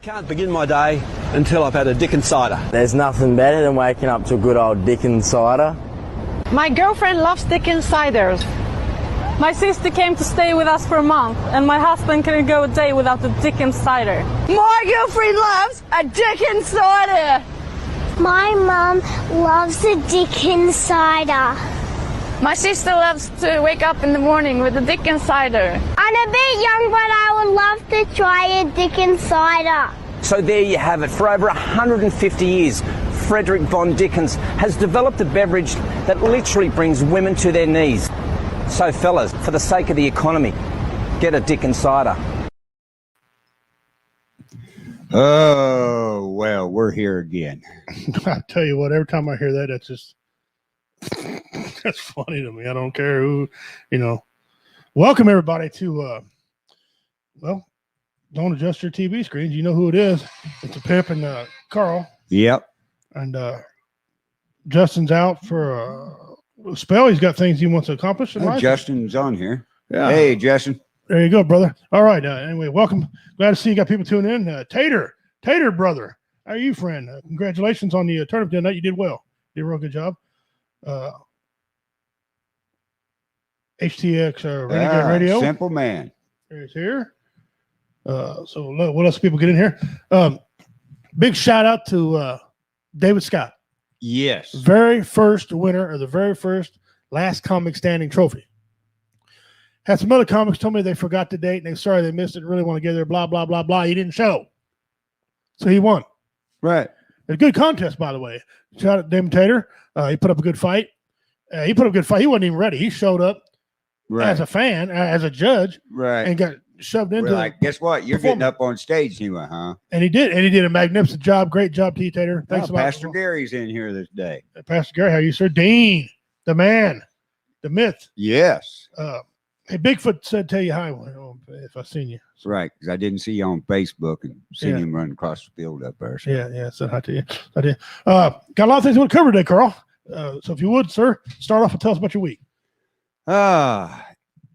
Can't begin my day until I've had a Dickens cider. There's nothing better than waking up to a good old Dickens cider. My girlfriend loves Dickens ciders. My sister came to stay with us for a month, and my husband couldn't go a day without the Dickens cider. My girlfriend loves a Dickens cider. My mum loves a Dickens cider. My sister loves to wake up in the morning with a Dickens cider. I'm a bit young, but I would love to try a Dickens cider. So there you have it. For over 150 years, Frederick von Dickens has developed a beverage that literally brings women to their knees. So fellas, for the sake of the economy, get a Dickens cider. Oh, well, we're here again. I tell you what, every time I hear that, that's just, that's funny to me. I don't care who, Welcome everybody to, don't adjust your TV screens. You know who it is. It's a Pimp and Carl. Yep. And Justin's out for a spell. He's got things he wants to accomplish in life. Justin's on here. Yeah. Hey, Justin. There you go, brother. All right. Anyway, welcome. Glad to see you got people tuning in. Tater, brother. How are you, friend? Congratulations on the tournament tonight. You did well. Did a real good job. HTX Renegade Radio. Simple man. He's here. So what else people get in here? Big shout out to David Scott. Yes. Very first winner of the very first Last Comic Standing trophy. Had some other comics told me they forgot the date and they're sorry they missed it. Really want to get there. Blah, blah, blah, blah. He didn't show. So he won. Right. A good contest, by the way. Shout out to Damon Tater. He put up a good fight. He wasn't even ready. He showed up as a fan, as a judge, and got shoved into it. Guess what? You're getting up on stage. He went, huh? And he did. And he did a magnificent job. Great job, T. Tater. Thanks a lot. Pastor Gary's in here this day. Pastor Gary, how are you, sir? Dean, the man, the myth. Yes. Hey, Bigfoot said, tell you hi if I seen you. That's right, because I didn't see you on Facebook and seen him run across the field up there. So. Yeah, said hi to you. I did. Got a lot of things we want to cover today, Carl. So if you would, sir, start off and tell us about your week.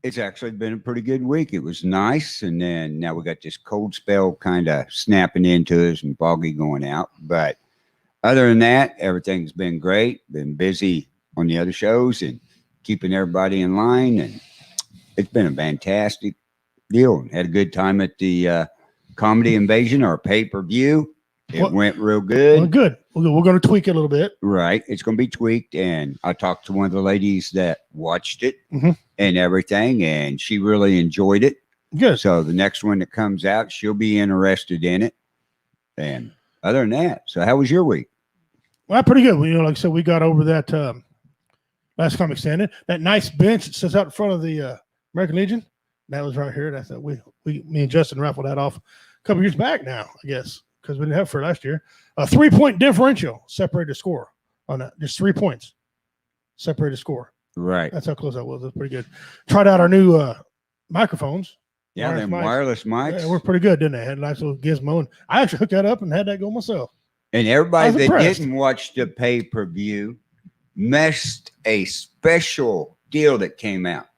It's actually been a pretty good week. It was nice, and then now we got this cold spell kind of snapping into us and foggy going out. But other than that, everything's been great. Been busy on the other shows and keeping everybody in line, and it's been a fantastic deal. Had a good time at the Comedy Invasion, our pay-per-view. It went real good. Well, good. We're going to tweak it a little bit. Right. It's going to be tweaked. And I talked to one of the ladies that watched it and everything, and she really enjoyed it. Good. So the next one that comes out, she'll be interested in it. And other than that, so how was your week? Well, pretty good. Like I said, we got over that Last Comic Standing. That nice bench that sits out in front of the American Legion. That was right here. That's me and Justin raffled that off a couple years back now, I guess, because we didn't have it for last year. A 3-point differential separated the score on that. Just 3 points separated the score. Right. That's how close that was. That's pretty good. Tried out our new microphones. Yeah, them wireless mics. Yeah, we're pretty good, didn't they? Had a nice little gizmo. And I actually hooked that up and had that go myself. And everybody that didn't watch the pay-per-view missed a special deal that came out.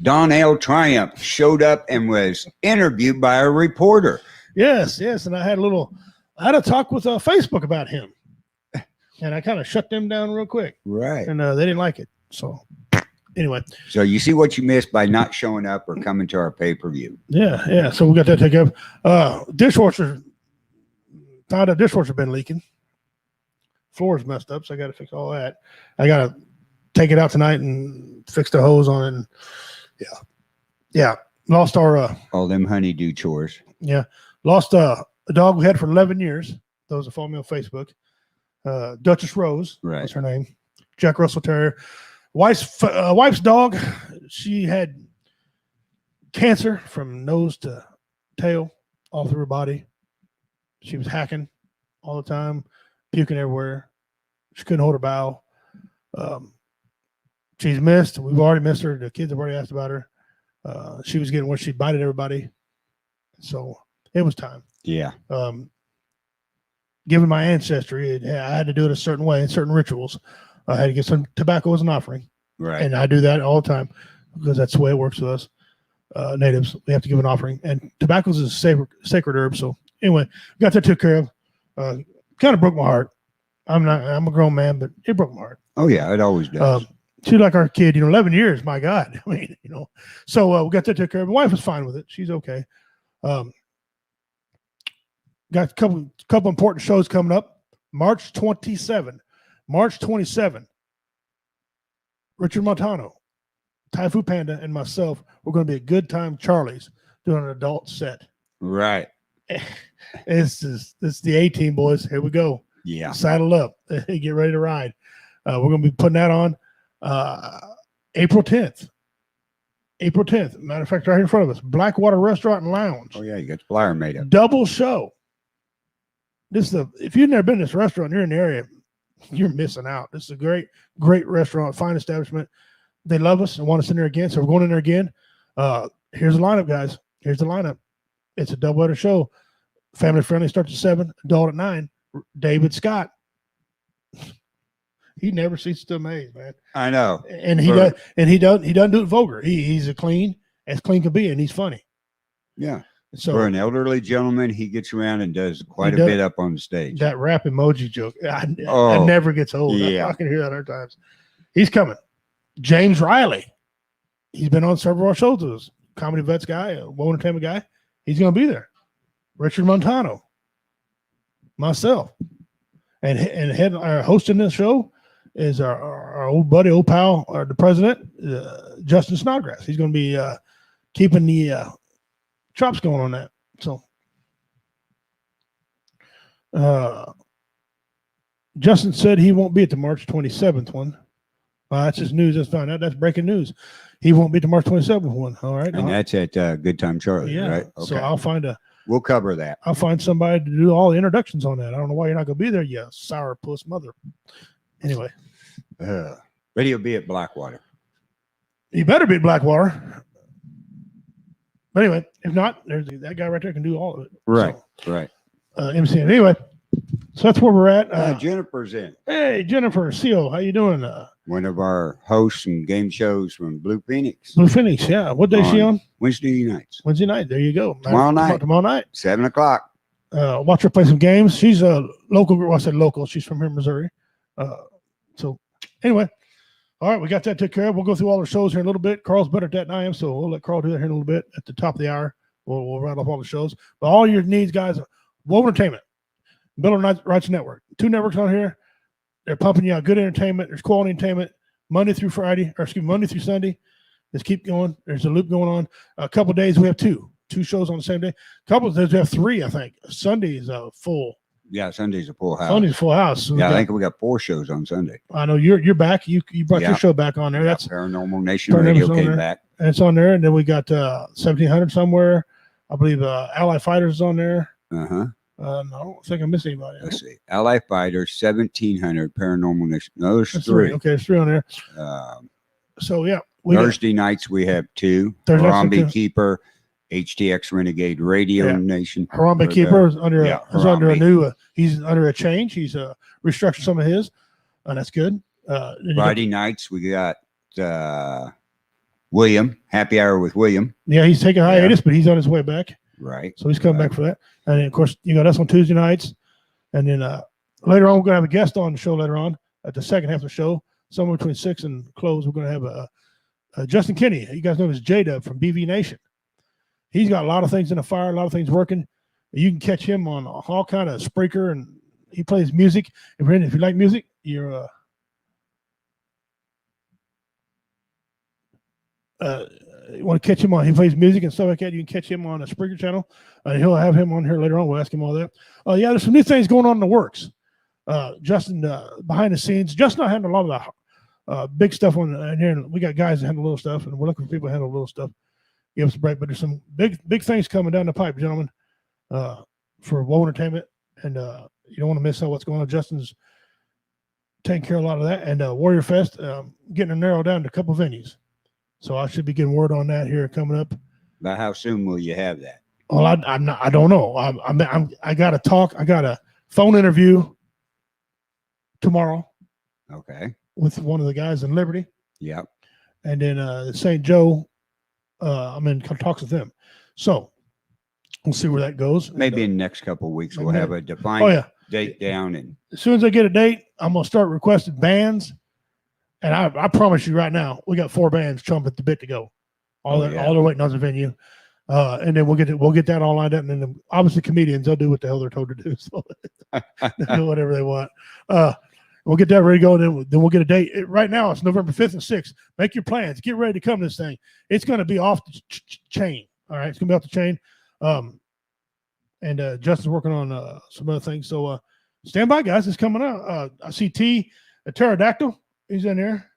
Donnell Triumph showed up and was interviewed by a reporter. Yes. And I had a talk with Facebook about him. And I kind of shut them down real quick. Right. And they didn't like it. So anyway. So you see what you missed by not showing up or coming to our pay-per-view. Yeah. So we got that taken up. Dishwasher, found out dishwasher been leaking. Floor's messed up, so I got to fix all that. I got to take it out tonight and fix the hose on it. And yeah. Lost our all them honeydew chores. Yeah, lost a dog we had for 11 years. Those that follow me on Facebook. Duchess Rose, right? That's her name. Jack Russell Terrier. Wife's dog. She had cancer from nose to tail, all through her body. She was hacking all the time, puking everywhere. She couldn't hold her bowel. She's missed. We've already missed her. The kids have already asked about her. She was getting where she bited everybody. So it was time. Yeah. Given my ancestry, I had to do it a certain way, in certain rituals. I had to get some tobacco as an offering. Right. And I do that all the time because that's the way it works with us natives. We have to give an offering. And tobacco is a sacred herb, so anyway, got that took care of. Kind of broke my heart. I'm a grown man, but it broke my heart. Oh yeah, it always does. She's like our kid, 11 years. My God, I mean, So we got that took care of. My wife was fine with it. She's okay. Got a couple important shows coming up. March 27. Richard Montano, Typhoon Panda, and myself, we're going to be at Good Time Charlie's doing an adult set. Right. It's the A-Team, boys. Here we go. Yeah. Saddle up. Get ready to ride. We're going to be putting that on April 10th. Matter of fact, right here in front of us, Blackwater Restaurant and Lounge. Oh yeah, you got the flyer made up. Double show. If you've never been to this restaurant, you're in the area, you're missing out. This is a great restaurant, fine establishment. They love us and want us in there again, so we're going in there again. Here's the lineup, guys. Here's the lineup. It's a double-header show. Family friendly, starts at 7, adult at 9. David Scott. He never ceases to amaze, man. I know. And he doesn't do it vulgar. He's as clean can be, and he's funny. Yeah. So for an elderly gentleman, he gets around and does quite a bit up on the stage. That rap emoji joke, I never gets old. Yeah. I can hear that 100 times. He's coming. James Riley. He's been on several of our shows with us. Comedy Vets guy, a Woe Entertainment guy. He's going to be there. Richard Montano. Myself. And hosting this show is our old buddy, old pal, the president, Justin Snodgrass. He's going to be keeping the chops going on that. So Justin said he won't be at the March 27th one. That's just news. That's fine. That's breaking news. He won't be at the March 27th one. All right. And that's at Good Time Charlie, right? Okay. So we'll cover that. I'll find somebody to do all the introductions on that. I don't know why you're not going to be there, you sourpuss mother. Anyway. But he'll be at Blackwater. He better be at Blackwater. But anyway, if not, there's that guy right there can do all of it. Right, right. MC. Anyway, so that's where we're at. Jennifer's in. Hey, Jennifer, CO, how you doing? One of our hosts and game shows from Blue Phoenix. Blue Phoenix, yeah. What day is she on? Wednesday nights. Wednesday night. There you go. Tomorrow night. 7 o'clock. Watch her play some games. She's a local girl. I said local. She's from here in Missouri. So anyway, all right, we got that taken care of. We'll go through all the shows here in a little bit. Carl's better at that than I am, so we'll let Carl do that here in a little bit at the top of the hour. We'll round off all the shows. But all your needs, guys, Woe Entertainment, Bill Rights Network. 2 networks on here. They're pumping you out good entertainment. There's quality entertainment Monday through Sunday. Let's keep going. There's a loop going on. A couple of days we have 2 shows on the same day. A couple of days we have 3, I think. Sunday is full. Yeah, Sunday's a full house. Sunday's a full house. So I think we got 4 shows on Sunday. I know you're back. You brought your show back on there. That's Paranormal Nation Radio came back. And it's on there. And then we got 1700 somewhere. I believe Ally Fighters is on there. Uh-huh. I don't think I missed anybody. Let's see. Ally Fighters, 1700, Paranormal Nation. No, there's 3. 3. Okay, there's 3 on there. So, yeah. Thursday nights we have 2. Harambe Keeper, HTX Renegade Radio Nation. Harambe Keeper is under a new. He's under a change. He's restructured some of his, and that's good. Friday nights we got William, Happy Hour with William. Yeah, he's taking hiatus, but he's on his way back. Right. So he's coming back for that. And then, of course, you got us on Tuesday nights. And then later on, we're going to have a guest on the show later on at the second half of the show, somewhere between 6 and close. We're going to have Justin Kinney. You guys know him as J-Dub from BV Nation. He's got a lot of things in the fire, a lot of things working. You can catch him on all kind of Spreaker, and he plays music. If you like music, you're you want to catch him on. He plays music and stuff like that. You can catch him on a Spreaker channel. He'll have him on here later on. We'll ask him all that. Yeah, there's some new things going on in the works. Justin, behind the scenes, Justin and I handle a lot of the big stuff on here. We got guys that handle little stuff, and we're looking for people to handle little stuff. Give us a break, but there's some big things coming down the pipe, gentlemen, for Woe Entertainment, and you don't want to miss out what's going on. Justin's taking care of a lot of that, and Warrior Fest, getting to narrow down to a couple venues. So I should be getting word on that here coming up. About how soon will you have that? Well, I don't know. I got to talk. I got a phone interview tomorrow. Okay. With one of the guys in Liberty. Yep. And then St. Joe. I'm in talks with them. So We'll see where that goes. Maybe in the next couple of weeks, we'll maybe. have a defined Oh yeah. date down. And As soon as I get a date, I'm gonna start requesting bands. And I promise you right now, we got 4 bands chomping at the bit to go. All they're waiting on the venue. And then we'll get that all lined up. And then obviously comedians, they'll do what the hell they're told to do. So they'll do whatever they want. We'll get that ready to go. And then we'll get a date. Right now it's November 5th and 6th. Make your plans. Get ready to come to this thing. It's going to be off the chain. All right. It's going to be off the chain. And Justin's working on some other things. So stand by, guys. It's coming out. I see T, a pterodactyl. He's in here.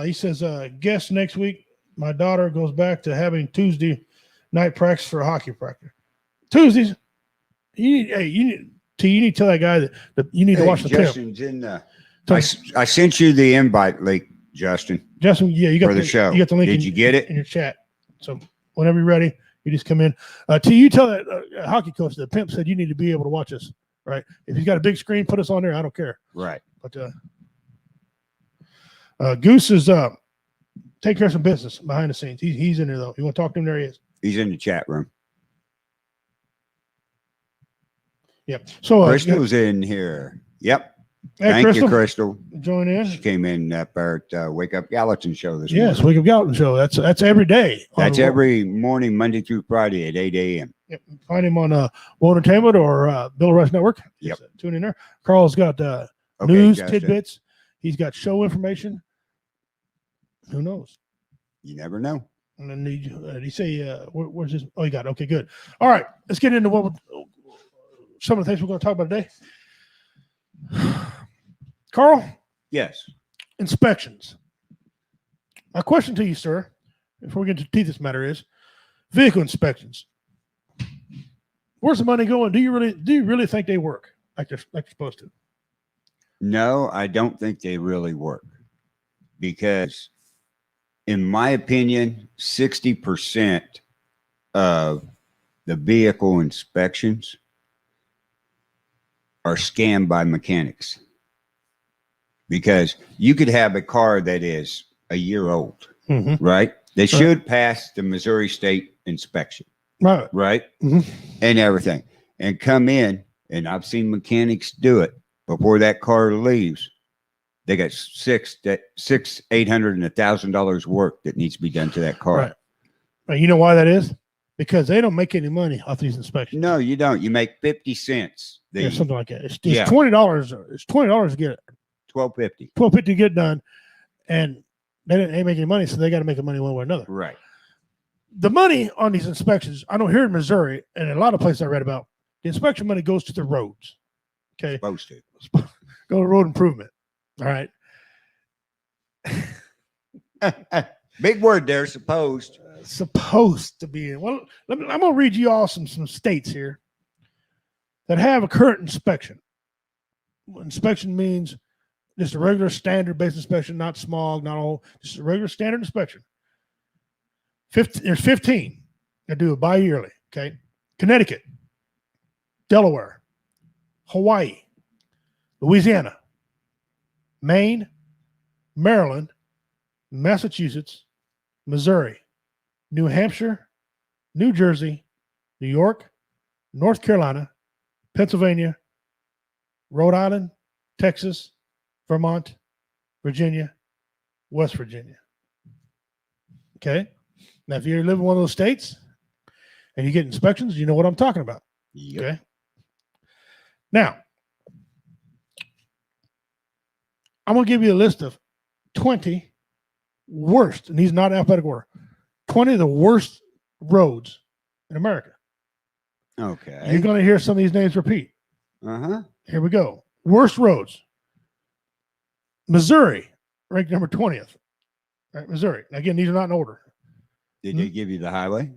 He says, guess next week my daughter goes back to having Tuesday night practice for a hockey practice. Tuesdays, you need to tell that guy that you need to watch the Justin's in I sent you the invite link, Justin. Justin, yeah, you got for the show. You got the link. Did you get it in your chat? So whenever you're ready, you just come in. You tell that hockey coach that Pimp said you need to be able to watch us. Right? If he's got a big screen, put us on there. I don't care. Right. But Goose is taking care of some business behind the scenes. He's in there though. You want to talk to him? There he is. He's in the chat room. Yep. So Crystal's in here. Yep. Hey, Thank you, Crystal. Join in. She came in at Wake Up Gallatin show this Yes, morning. Wake Up Gallatin show. That's every day. That's every morning, Monday through Friday at 8 a.m. Yep. Find him on World Entertainment or Bill Rush Network. Yep. Just, tune in there. Carl's got news, tidbits. He's got show information. Who knows? You never know. And then did he say, where's his? Oh, you got it. Okay, good. All right. Let's get into some of the things we're going to talk about today. Carl? Yes. Inspections. My question to you, sir, before we get into this matter is vehicle inspections. Where's the money going? Do you really think they work like they're supposed to? No, I don't think they really work because, in my opinion, 60% of the vehicle inspections are scammed by mechanics. Because you could have a car that is a year old, right? They should pass the Missouri State inspection, right? And everything, and come in. And I've seen mechanics do it before that car leaves. They got $800 and $1,000 work that needs to be done to that car. Right. You know why that is? Because they don't make any money off these inspections. No, you don't. You make 50 cents. Yeah, something like that. It's $20. It's $20 to get it. $12.50. $12.50 to get done, and they ain't making any money, so they got to make money one way or another. Right. The money on these inspections, I know here in Missouri, and in a lot of places I read about, the inspection money goes to the roads. Okay. Supposed to. Go to road improvement. All right. Big word there, supposed. Supposed to be. Well, I'm going to read you all some states here that have a current inspection. Inspection means just a regular standard base inspection, not smog, not all, just a regular standard inspection. There's 15 that do it bi-yearly. Okay. Connecticut, Delaware, Hawaii, Louisiana, Maine, Maryland, Massachusetts, Missouri, New Hampshire, New Jersey, New York, North Carolina, Pennsylvania, Rhode Island, Texas, Vermont, Virginia, West Virginia. Okay. Now, if you live in one of those states and you get inspections, you know what I'm talking about. Yep. Okay. Now, I'm going to give you a list of 20 worst, and these are not in alphabetical order, 20 of the worst roads in America. Okay. You're going to hear some of these names repeat. Here we go. Worst roads. Missouri, ranked number 20th. All right, Missouri. Again, these are not in order. Did they give you the highway?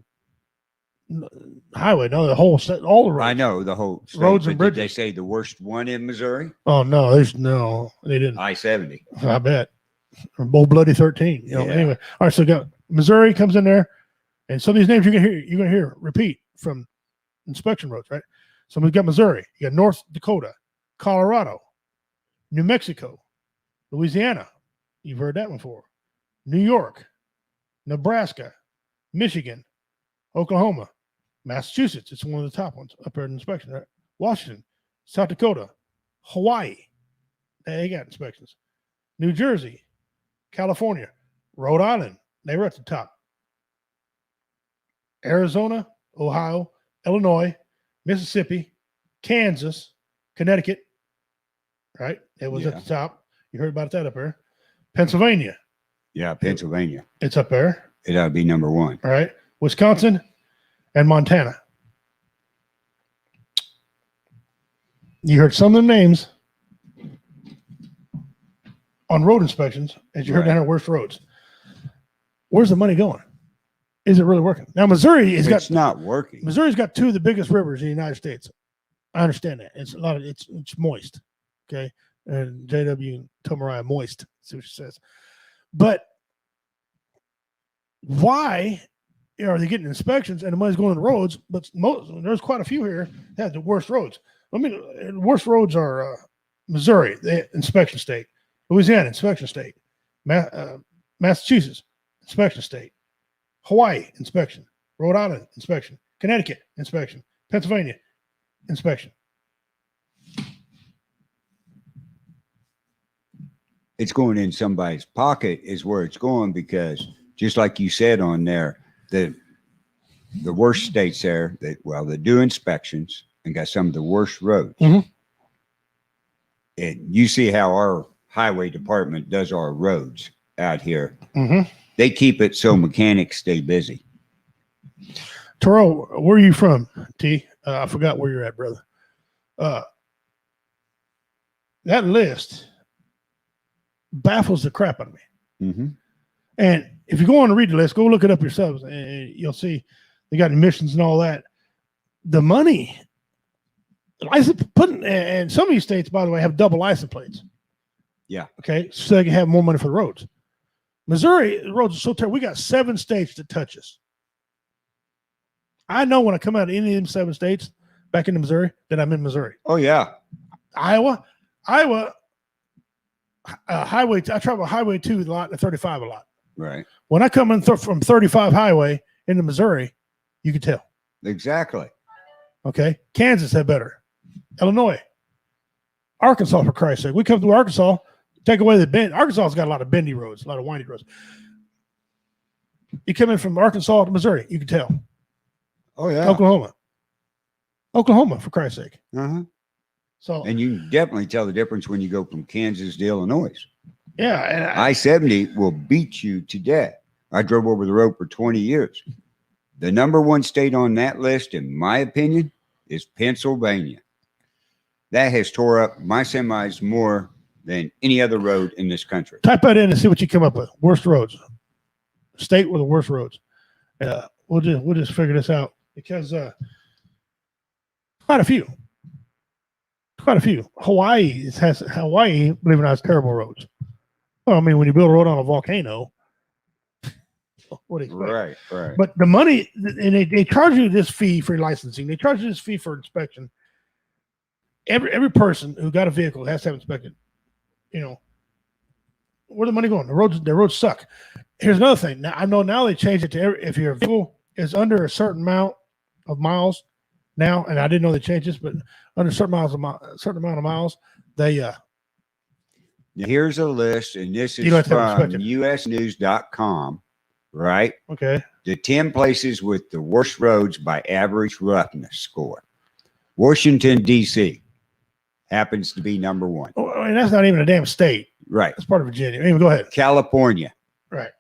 Highway, no, the whole state, all the roads. I know the whole state, roads and bridges. Did they say the worst one in Missouri? Oh no, they didn't. I-70. I bet. Old Bloody 13. You know. Yeah. Anyway, all right. So got Missouri comes in there, and some of these names you're gonna hear repeat from inspection roads, right? So we've got Missouri, you got North Dakota, Colorado, New Mexico, Louisiana. You've heard that one before. New York, Nebraska, Michigan, Oklahoma, Massachusetts, it's one of the top ones up there in inspection. Right? Washington, South Dakota, Hawaii, they got inspections. New Jersey, California, Rhode Island, they were at the top. Arizona, Ohio, Illinois, Mississippi, Kansas, Connecticut, right? It was at the top. You heard about that up there. Pennsylvania. Yeah, Pennsylvania. It's up there. It ought to be number one. All right. Wisconsin and Montana. You heard some of them names on road inspections, as you heard down here, worst roads. Where's the money going? Is it really working? Now, Missouri has It's not working. Missouri's got two of the biggest rivers in the United States. I understand that. It's a lot of it's moist. Okay. And JW told Mariah moist. See what she says. But why are they getting inspections and the money's going to the roads? But there's quite a few here that have the worst roads. The worst roads are Missouri, the inspection state. Louisiana, inspection state. Massachusetts, inspection state. Hawaii, inspection. Rhode Island, inspection. Connecticut, inspection. Pennsylvania, inspection. It's going in somebody's pocket is where it's going, because just like you said on there, the worst states there they do inspections and got some of the worst roads. Mhm. And you see how our highway department does our roads out here. Mm-hmm. They keep it so mechanics stay busy. Terrell, where are you from, T? I forgot where you're at, brother. That list baffles the crap out of me. Mm-hmm. And if you go on to read the list, go look it up yourselves, and you'll see they got emissions and all that. The money, license putting, and some of these states, by the way, have double license plates. Yeah. Okay, so they can have more money for the roads. Missouri, the roads are so terrible. We got 7 states that touch us. I know when I come out of any of them 7 states back into Missouri that I'm in Missouri. Oh yeah. Iowa, highway. I travel Highway 2 a lot and 35 a lot. Right. When I come in from 35 highway into Missouri, you can tell. Exactly. Okay. Kansas had better. Illinois. Arkansas, for Christ's sake. We come through Arkansas, take away the bend. Arkansas's got a lot of bendy roads, a lot of windy roads. You come in from Arkansas to Missouri, you can tell. Oh yeah. Oklahoma, for Christ's sake. Uh-huh. So, And you can definitely tell the difference when you go from Kansas to Illinois. yeah. And I-70 will beat you to death. I drove over the road for 20 years. The number one state on that list, in my opinion, is Pennsylvania. That has tore up my semis more than any other road in this country. type that in and see what you come up with. Worst roads. State with the worst roads. We'll just figure this out, because quite a few. Hawaii has, believe it or not, has terrible roads. Well, I mean, when you build a road on a volcano, what do you expect? Right. But the money, and they charge you this fee for licensing. They charge you this fee for inspection. Every person who got a vehicle has to have inspected. You know, where the money going? The roads suck. Here's another thing. Now I know now they changed it to if your vehicle is under a certain amount of miles now, and I didn't know they changed this, but under certain amount of miles, they Here's a list, and this is You don't have to have from inspected. usnews.com, right? okay. The 10 places with the worst roads by average roughness score. Washington, D.C. happens to be number one. Oh, and that's not even a damn state. Right. That's part of Virginia. Anyway, go ahead. California, Right.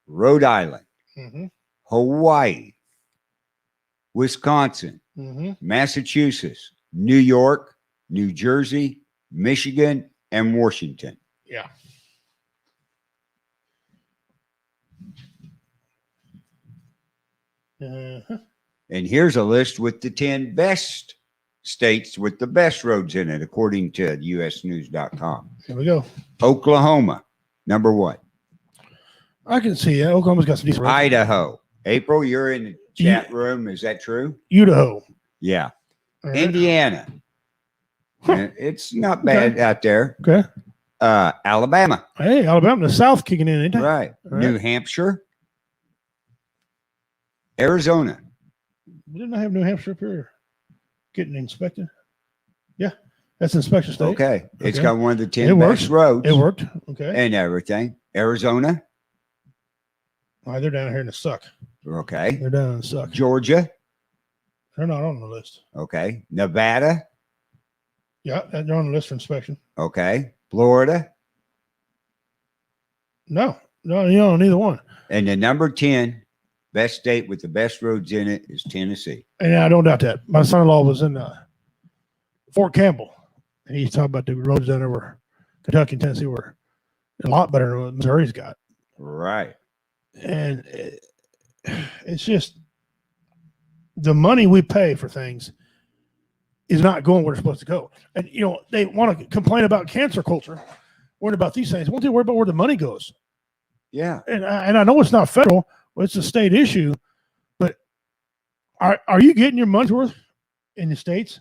Rhode Island, Mm-hmm. Hawaii, Wisconsin, Mm-hmm. Massachusetts, New York, New Jersey, Michigan, and Washington. Yeah. Uh-huh. And here's a list with the 10 best states with the best roads in it, according to usnews.com. Here we go. Oklahoma, number one. I can see it. Oklahoma's got some decent roads. Idaho. April, you're in the chat room. Is that true? Idaho. Yeah. All right. Indiana. It's not bad out there. Okay. Alabama. Hey, Alabama, the South kicking in, ain't it? Right. All right. New Hampshire. Arizona. Didn't I have New Hampshire up here getting inspected? Yeah, that's inspection state. Okay. It's Okay. got one of the It 10 works. best roads It worked. Okay. and everything. Arizona. All right, they're down here in the suck. Okay. They're down in the suck. Georgia. They're not on the list. Okay. Nevada. Yeah, they're on the list for inspection. Okay. Florida. No, neither one. And the number 10 best state with the best roads in it is Tennessee. And I don't doubt that. My son-in-law was in Fort Campbell, and he's talking about the roads down there where Kentucky and Tennessee were a lot better than what Missouri's got. Right. And it's just the money we pay for things is not going where it's supposed to go. And, they want to complain about cancer culture, worried about these things. Won't they worry about where the money goes? Yeah. And I know it's not federal, but it's a state issue. But are you getting your money's worth in the states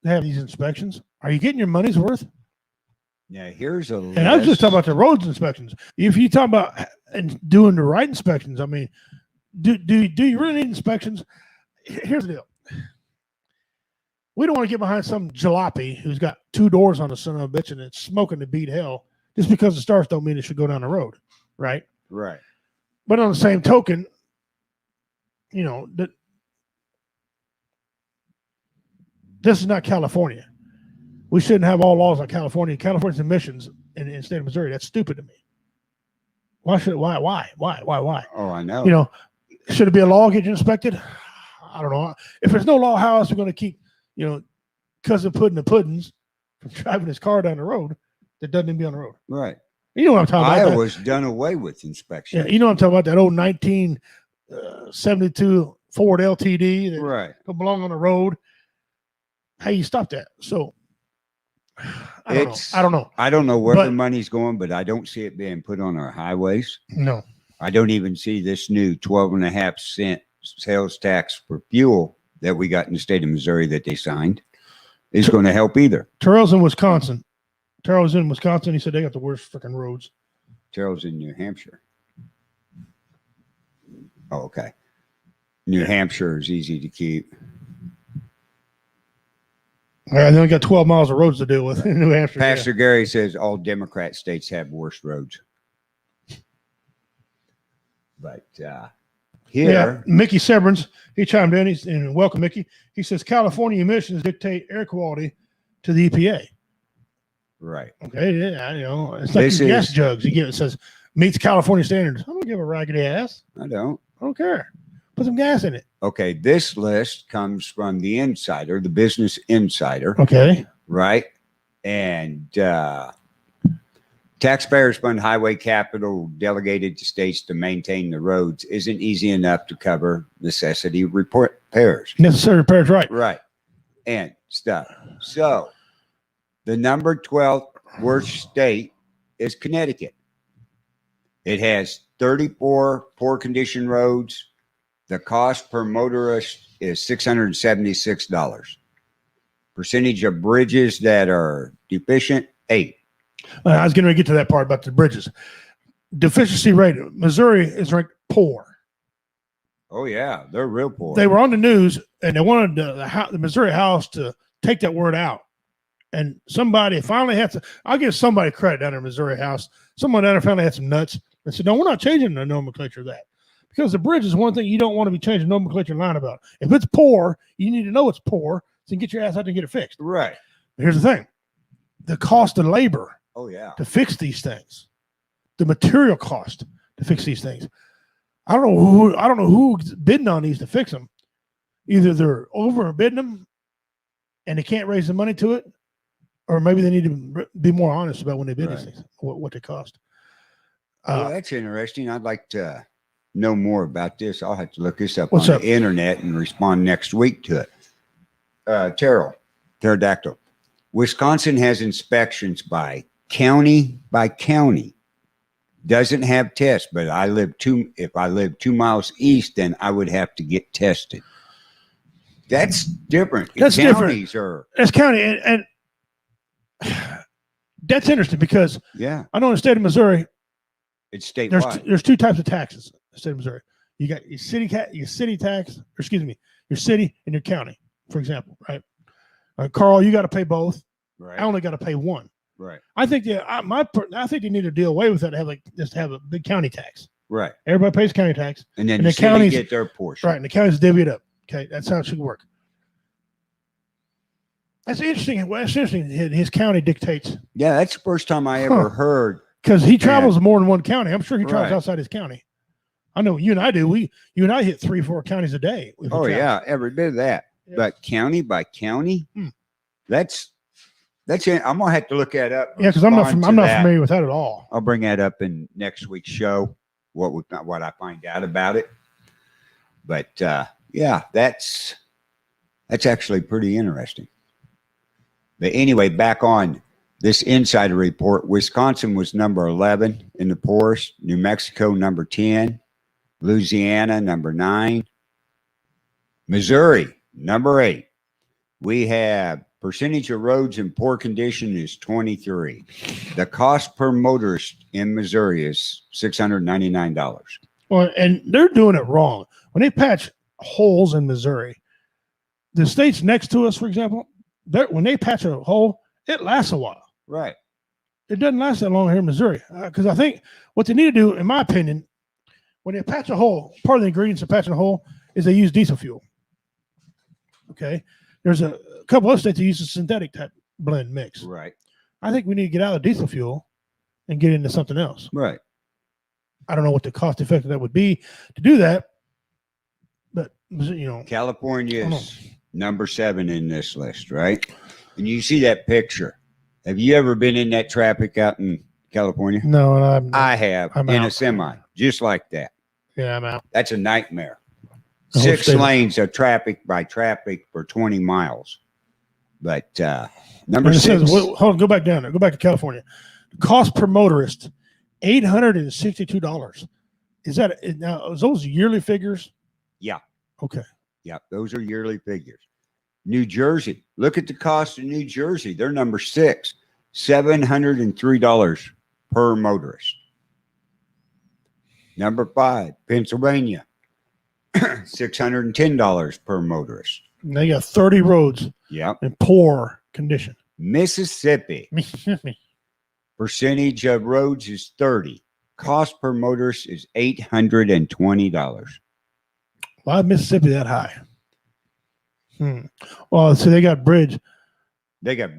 to have these inspections? Are you getting your money's worth? Now, here's a list. And I was just talking about the roads inspections. If you talk about and doing the right inspections, I mean, do you really need inspections? Here's the deal. We don't want to get behind some jalopy who's got 2 doors on the son of a bitch and it's smoking to beat hell. Just because the stars don't mean it should go down the road, right? Right. But on the same token, that this is not California. We shouldn't have all laws like California. California's emissions in the state of Missouri. That's stupid to me. Why? Oh, I know. Should it be a law get you inspected? I don't know. If there's no law, how else are we going to keep, cousin Puddin' the Puddins from driving his car down the road that doesn't even be on the road? Right. You know what I'm talking about? Iowa's done away with inspection. Yeah, you know what I'm talking about? That old 1972 Ford LTD that Right. don't belong on the road. How you stop that? So I don't know. I don't know where But- the money's going, but I don't see it being put on our highways. No. I don't even see this new 12.5 cent sales tax for fuel that we got in the state of Missouri that they signed is going to help either. Terrell's in Wisconsin. Terrell's in Wisconsin. He said they got the worst freaking roads. Terrell's in New Hampshire. Oh, okay. New Hampshire is easy to keep. I only got 12 miles of roads to deal with in New Hampshire. Pastor Gary says all Democrat states have worse roads. But here, Mickey Severance, he chimed in. And welcome, Mickey. He says California emissions dictate air quality to the EPA. right. Okay, yeah, it's like your gas jugs. You get it says meets California standards. I don't give a raggedy ass. I don't. I don't care. Put some gas in it. Okay, this list comes from the Insider, the Business Insider, Okay. right? And taxpayers fund highway capital delegated to states to maintain the roads isn't easy enough to cover necessity repairs. Necessary repairs, right? Right. And stuff. So the number 12 worst state is Connecticut. It has 34 poor condition roads. The cost per motorist is $676. Percentage of bridges that are deficient, 8. I was going to get to that part about the bridges. Deficiency rate. Missouri is ranked poor. Oh, yeah. They're real poor. They were on the news, and they wanted the Missouri House to take that word out. And somebody finally had to. I'll give somebody credit down there in Missouri House. Someone down there finally had some nuts and said, "No, we're not changing the nomenclature of that." Because the bridge is one thing you don't want to be changing nomenclature line about. If it's poor, you need to know it's poor so you can get your ass out and get it fixed. Right. But here's the thing. The cost of labor Oh, yeah. to fix these things, the material cost to fix these things. I don't know who's bidding on these to fix them. Either they're over bidding them and they can't raise the money to it, or maybe they need to be more honest about when they bid these things, what they cost. Well, that's interesting. I'd like to know more about this. I'll have to look this up What's on up? the internet and respond next week to it. Pterodactyl. Wisconsin has inspections by county. Doesn't have tests, but if I live 2 miles east, then I would have to get tested. That's different. That's Counties different. That's county, and that's interesting because yeah, I know in the state of Missouri, it's statewide. there's 2 types of taxes in the state of Missouri. You got your city tax, or excuse me, your city and your county, for example, right? Carl, you got to pay both. Right. I only got to pay one. Right. I think I think they need to deal away with that. Just have a big county tax. Right. Everybody pays county tax, And then and the the city counties get their portion. right? And the counties divvy it up. Okay, that's how it should work. That's interesting. Well, that's interesting. His county dictates Yeah, that's the first time I ever heard. because he travels more than one county. I'm sure he travels Right. outside his county. I know you and I do. You and I hit 3-4 counties a day. if we Oh travel. yeah, every bit of that. Yeah. But county by county, Hmm. that's it. I'm gonna have to look that up. Yeah, because I'm not Respond to that. familiar with that at all. I'll bring that up in next week's show. What I find out about it. But yeah, that's actually pretty interesting. But anyway, back on this insider report, Wisconsin was number 11 in the poorest, New Mexico number 10, Louisiana number 9, Missouri number 8. We have percentage of roads in poor condition is 23. The cost per motorist in Missouri is $699. Well, and they're doing it wrong. When they patch holes in Missouri, the states next to us, for example, when they patch a hole, it lasts a while. Right. It doesn't last that long here in Missouri. Because I think what they need to do, in my opinion, when they patch a hole, part of the ingredients of patching a hole is they use diesel fuel. Okay. There's a couple other states that use a synthetic type blend mix. Right. I think we need to get out of diesel fuel and get into something else. Right. I don't know what the cost effective that would be to do that, but California Hold is number 7 in this list, right? And you see that picture. Have you ever been in that traffic out in California? no, I have I'm in out. a semi, just like that. yeah, I'm out. That's a nightmare. The whole 6 state of- lanes of traffic for 20 miles. But number And it 6. says, hold on, go back down there. Go back to California. The cost per motorist, $862. Is that now? Is those yearly figures? Yeah. Okay. Yeah, those are yearly figures. New Jersey. Look at the cost of New Jersey. They're number 6, $703 per motorist. Number 5, Pennsylvania, $610 per motorist. And they got 30 roads Yep. in poor condition. Mississippi, percentage of roads is 30. Cost per motorist is $820. Why is Mississippi that high? Well, so they got bridges, bad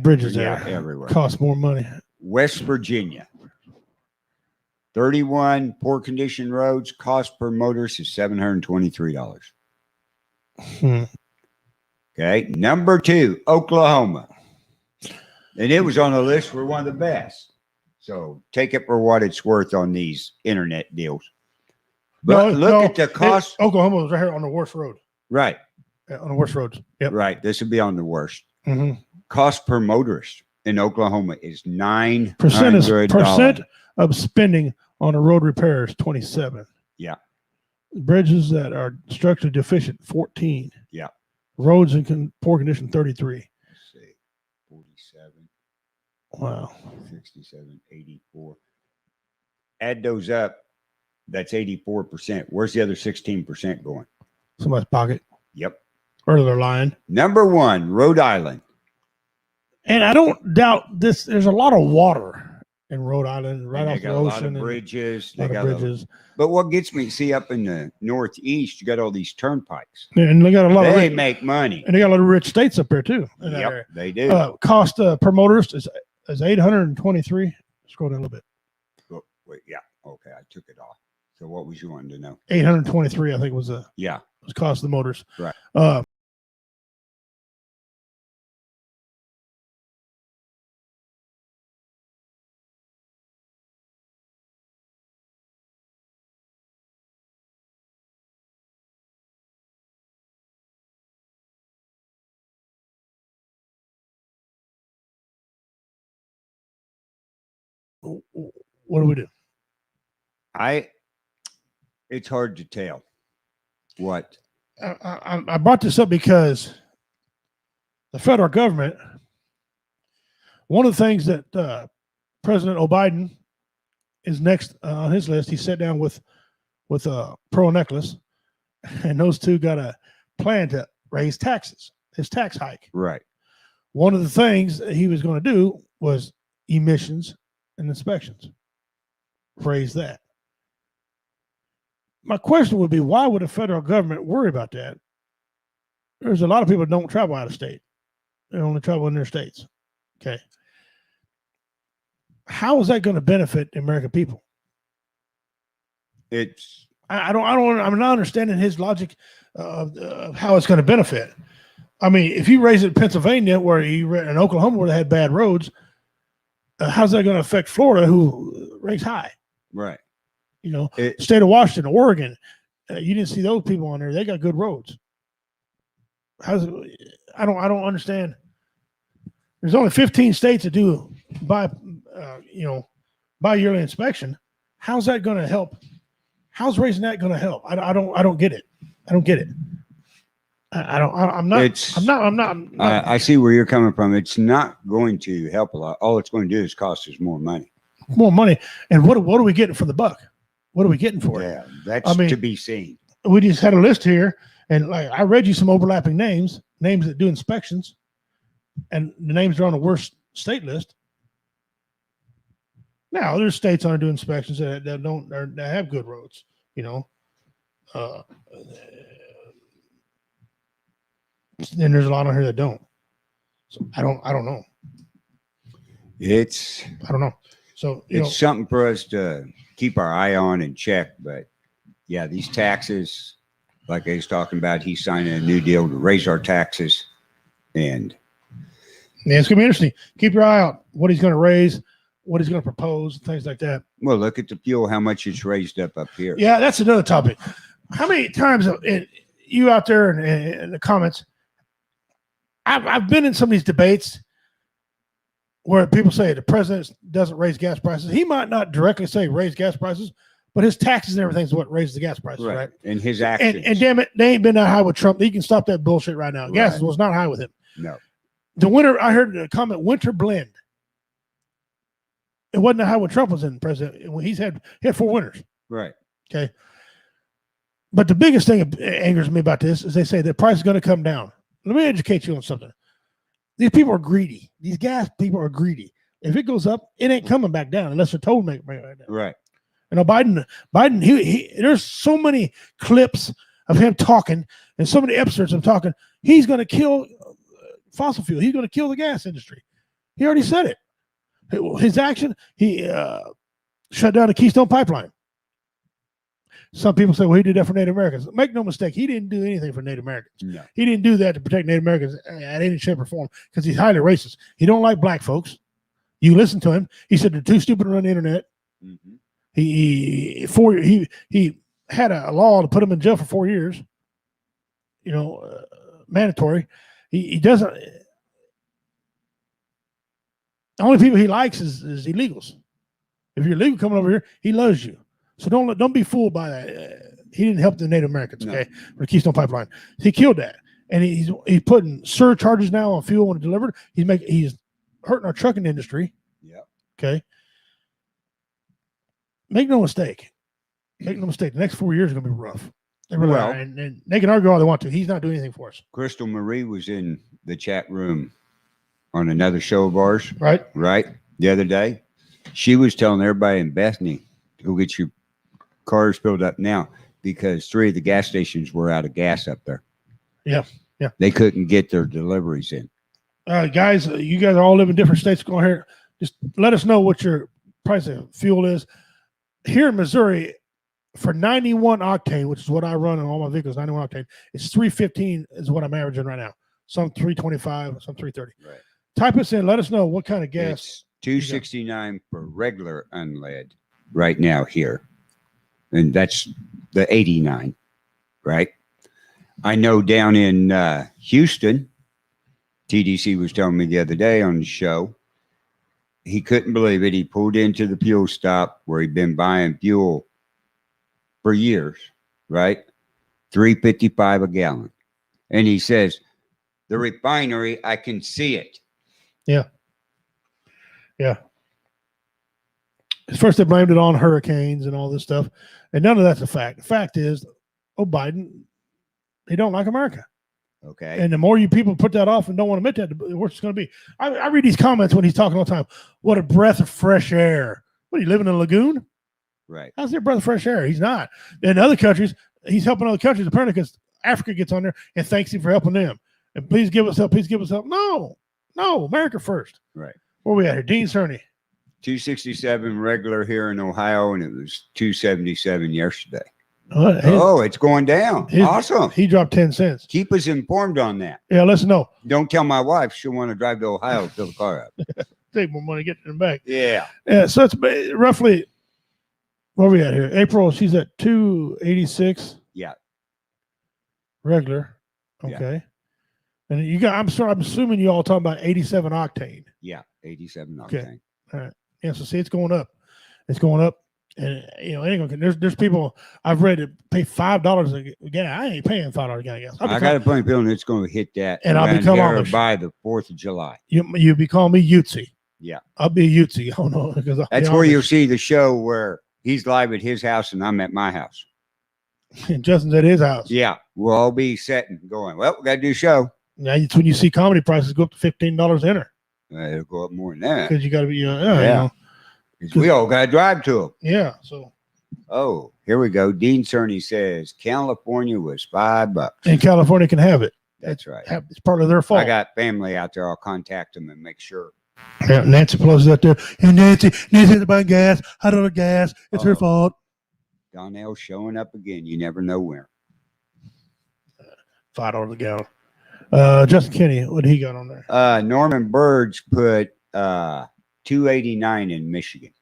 bridges there. Yeah, everywhere. Cost more money. West Virginia, 31 poor condition roads. Cost per motorist is $723. Okay. Number 2, Oklahoma. And it was on the list for one of the best. So take it for what it's worth on these internet deals. But look at the cost. Oklahoma was right here on the worst road. Right. On the worst roads. Yep. Right. This would be on the worst. Mm-hmm. Cost per motorist in Oklahoma is $900. Percent of spending on a road repair is 27. Yeah. Bridges that are structurally deficient, 14. Yeah. Roads in poor condition, 33. Let's see. 47. Wow. 67, 84. Add those up. That's 84%. Where's the other 16% going? Somebody's pocket. Yep. Or they're lying. Number 1, Rhode Island. And I don't doubt this. There's a lot of water in Rhode Island, right And off they the got a lot ocean. of bridges. A lot of bridges. But what gets me, see, up in the Northeast, you got all these turnpikes. And they got a lot of They rich, make money. and they got a lot of rich states up there too. In that area. Yep, they do. Cost per motorist is 823. Scroll down a little bit. Oh, wait, yeah. Okay, I took it off. So what was you wanting to know? 823, I think, was the Yeah. cost of the motors. Right. What do we do? It's hard to tell what. I brought this up because the federal government, one of the things that President Biden is next on his list, he sat down with with Pearl Necklace, and those two got a plan to raise taxes. His tax hike. Right. One of the things that he was going to do was emissions and inspections. Raise that. My question would be, why would the federal government worry about that? There's a lot of people that don't travel out of state. They only travel in their states. Okay. How is that going to benefit the American people? I'm not understanding his logic of how it's going to benefit. I mean, if you raise it in Pennsylvania, in Oklahoma, where they had bad roads, how's that going to affect Florida, who ranks high? Right. State of Washington, Oregon, you didn't see those people on there. They got good roads. I don't understand. There's only 15 states that do bi-yearly inspection. How's that going to help? How's raising that going to help? I don't get it. I don't get it. I'm not. I see where you're coming from. It's not going to help a lot. All it's going to do is cost us more money. More money. And what are we getting for the buck? What are we getting for it? Yeah, that's to be seen. We just had a list here, and I read you some overlapping names that do inspections, and the names are on the worst state list. Now there's states on do inspections that have good roads, and there's a lot on here that don't. So I don't know. I don't know. So it's something for us to keep our eye on and check. But yeah, these taxes, like I was talking about, he's signing a new deal to raise our taxes, and it's gonna be interesting. Keep your eye out what he's going to raise, what he's going to propose, things like that. Well, look at the fuel, how much it's raised up here. Yeah, that's another topic. How many times you out there in the comments? I've been in some of these debates where people say the president doesn't raise gas prices. He might not directly say raise gas prices, but his taxes and everything is what raises the gas prices, right? And his actions. And damn it, they ain't been that high with Trump. He can stop that bullshit right now. Gas was not high with him. No. The winter, I heard the comment, winter blend. It wasn't how Trump was in president. He had 4 winters. Right. Okay. But the biggest thing that angers me about this is they say the price is going to come down. Let me educate you on something. These people are greedy. These gas people are greedy. If it goes up, it ain't coming back down unless they're told to make it right down. Right. Biden, he there's so many clips of him talking and so many episodes of talking. He's going to kill fossil fuel. He's going to kill the gas industry. He already said it. His action, he shut down the Keystone Pipeline. Some people say, well, he did that for Native Americans. Make no mistake, he didn't do anything for Native Americans. No. He didn't do that to protect Native Americans at any shape or form because he's highly racist. He don't like black folks. You listen to him. He said they're too stupid to run the internet. Mm-hmm. He had a law to put him in jail for 4 years. Mandatory. He doesn't. The only people he likes is illegals. If you're illegal coming over here, he loves you. So don't be fooled by that. He didn't help the Native Americans, okay, for the Keystone Pipeline. He killed that, and he's putting surcharges now on fuel when it's delivered. He's hurting our trucking industry. Yeah. Okay. Make no mistake. The next 4 years are going to be rough. They really are. And they can argue all they want to. He's not doing anything for us. Crystal Marie was in the chat room on another show of ours. Right. The other day. She was telling everybody in Bethany, go get your cars filled up now, because 3 of the gas stations were out of gas up there. Yeah. They couldn't get their deliveries in. Guys, you guys all live in different states. Go here. Just let us know what your price of fuel is. Here in Missouri, for 91 octane, which is what I run in all my vehicles, 91 octane, it's $3.15 is what I'm averaging right now. Some $3.25, some $3.30. Right. Type us in. Let us know what kind of gas. It's $2.69 for regular unlead right now here. And that's the 89, right? I know down in Houston, TDC was telling me the other day on the show, he couldn't believe it. He pulled into the fuel stop where he'd been buying fuel for years, right? $3.55 a gallon. And he says, the refinery, I can see it. Yeah. At first, they blamed it on hurricanes and all this stuff, and none of that's a fact. The fact is, Biden, they don't like America. Okay. And the more you people put that off and don't want to admit that, the worse it's going to be. I read these comments when he's talking all the time. What a breath of fresh air. What, are you living in a lagoon? Right. How's there a breath of fresh air? He's not. In other countries, he's helping other countries apparently because Africa gets on there and thanks him for helping them. And please give us help. Please give us help. No, America first. Right. Where we at here? Dean Cerny. 267 regular here in Ohio, and it was 277 yesterday. Oh, it's going down. Awesome. He dropped 10 cents. Keep us informed on that. Yeah, listen, no. Don't tell my wife. She'll want to drive to Ohio to fill the car up. Take more money, get them back. Yeah. Yeah, so it's roughly, where we at here? April, she's at 286. Yeah. Regular. Okay. Yeah. And you got, I'm assuming you all talking about 87 octane. Yeah, 87 octane. Okay. All right. Yeah, so see, it's going up. It's going up. And it ain't gonna, there's people I've read that pay $5 a gas. I ain't paying $5 a gas. I got a funny feeling it's going to hit that, and I'll become Amish by the 4th of July. You be calling me Utsi. Yeah, I'll be a Utsi. Oh no, because that's where you'll see the show where he's live at his house and I'm at my house. And Justin's at his house. Yeah, we'll all be setting, going. Well, we got to do a show. Now it's when you see comedy prices go up to $15 enter. It'll go up more than that because you got to be. You know, we all got to drive to them. Yeah. So. Oh, here we go. Dean Cerny says California was $5. And California can have it. That's right. It's part of their fault. I got family out there. I'll contact them and make sure. Yeah, Nancy Pelosi's out there. And Nancy to buy gas, $100 gas. It's her fault. Donnell showing up again. You never know where. $5 a gallon. Justin Kinney, what he got on there? Norman Burge put 289 in Michigan.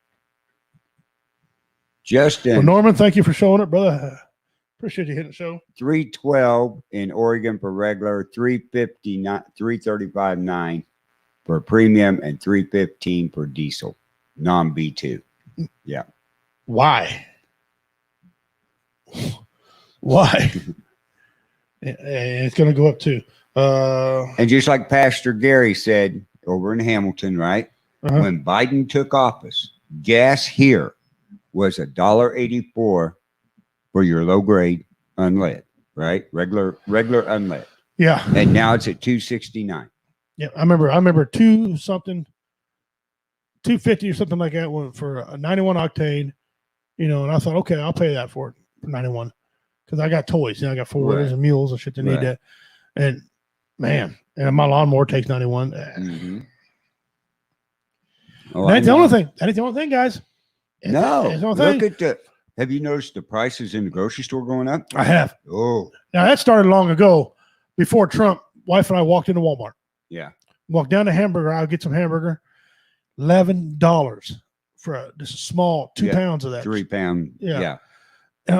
Justin. Well, Norman, thank you for showing up, brother. Appreciate you hitting the show. 312 in Oregon for regular, 359, 335.9 for premium, and 315 for diesel, non B2. Yeah. Why? Why? It's going to go up too. And just like Pastor Gary said over in Hamilton, right? When Biden took office, gas here was $1.84 for your low grade unlead, right? Regular unlead. Yeah. And now it's at $2.69. Yeah, I remember 250 or something like that for a 91 octane, and I thought, okay, I'll pay that for 91 because I got toys. I got four-wheelers and mules and shit that need that. And man, and my lawnmower takes 91. Mm-hmm. That's the only thing. That ain't the only thing, guys. No, look at the. Have you noticed the prices in the grocery store going up? I have. Oh, now that started long ago, before Trump. Wife and I walked into Walmart. Yeah. Walked down to hamburger. I'll get some hamburger. $11 for just a small 2 pounds of that. 3 pound. Yeah.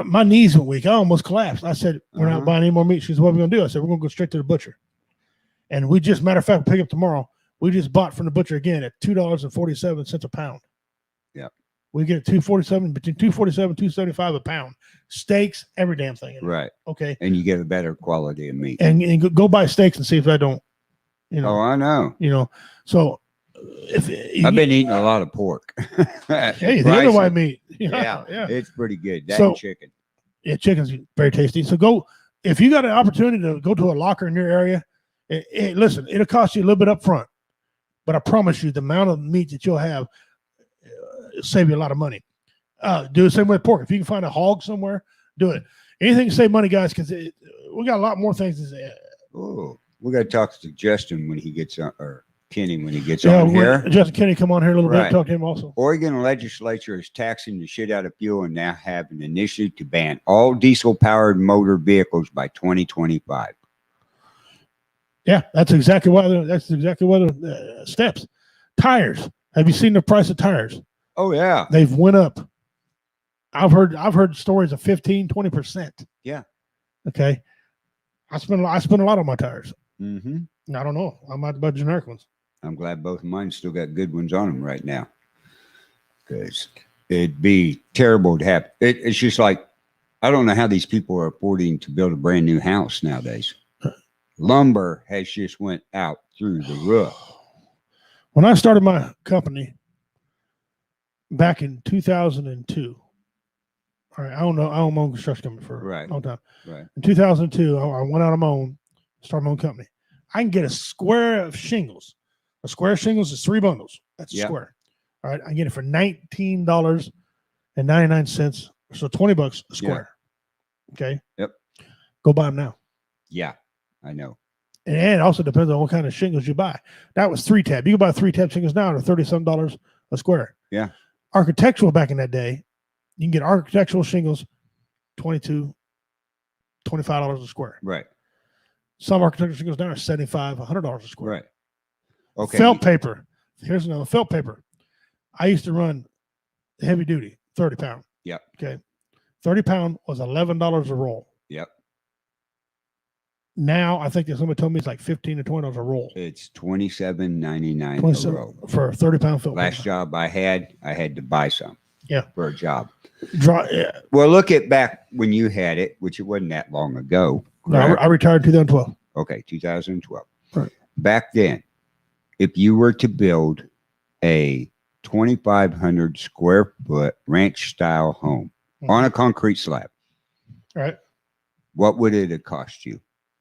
My knees went weak. I almost collapsed. I said, "We're not buying any more meat." She said, "What are we gonna do?" I said, "We're gonna go straight to the butcher." And we just, matter of fact, we'll pick up tomorrow. We just bought from the butcher again at $2.47 a pound. Yeah. We get $2.47, between $2.47, $2.75 a pound. Steaks, every damn thing. Right. Okay. And you get a better quality of meat. And go buy steaks and see if I don't, Oh, I know. So if I've been eating a lot of pork. Hey, the other white meat. Yeah. It's pretty good. That So, and chicken. Yeah, chicken's very tasty. So go, if you got an opportunity to go to a locker in your area, listen, it'll cost you a little bit up front, but I promise you the amount of meat that you'll have save you a lot of money. Do the same with pork. If you can find a hog somewhere, do it. Anything to save money, guys, because we got a lot more things to say. Oh, we got to talk to Justin when he gets on, or Kenny when he gets on here. Justin Kenny, come on here a little bit. Talk to him also. Oregon legislature is taxing the shit out of fuel and now have an initiative to ban all diesel-powered motor vehicles by 2025. Yeah, that's exactly why. The steps. Tires. Have you seen the price of tires? Oh yeah, they've went up. I've heard stories of 15-20%. Yeah. Okay. I spend a lot on my tires. Mm-hmm. I don't know. I might buy generic ones. I'm glad both of mine still got good ones on them right now. Because it'd be terrible to have. It's just like, I don't know how these people are affording to build a brand new house nowadays. Lumber has just went out through the roof. When I started my company, back in 2002. All right, I don't know. I own my own construction company for Right. a long time. Right. In 2002, I went out on my own, started my own company. I can get a square of shingles. A square of shingles is 3 bundles. That's a square. All right, I can get it for $19.99, so $20 a square. Okay. Yep. Go buy them now. Yeah, I know. And it also depends on what kind of shingles you buy. That was 3-tab. You can buy 3-tab shingles now at $30-some a square. Yeah. Architectural back in that day, you can get architectural shingles $22, $25 a square. Right. Some architectural shingles now are $75, $100 a square. Right. Okay. Felt paper. Here's another felt paper. I used to run heavy duty, 30 pound. Yep. Okay. 30 pound was $11 a roll. Yep. Now I think somebody told me it's like $15 to $20 a roll. It's $27.99 a roll. For a 30 pound felt Last paper. job I had to buy some. Yeah. For a job. Yeah. Well, look at back when you had it, which it wasn't that long ago. No, I retired in 2012. Okay, 2012. Right. Back then, if you were to build a 2,500 square foot ranch style home on a concrete slab, All right. what would it have cost you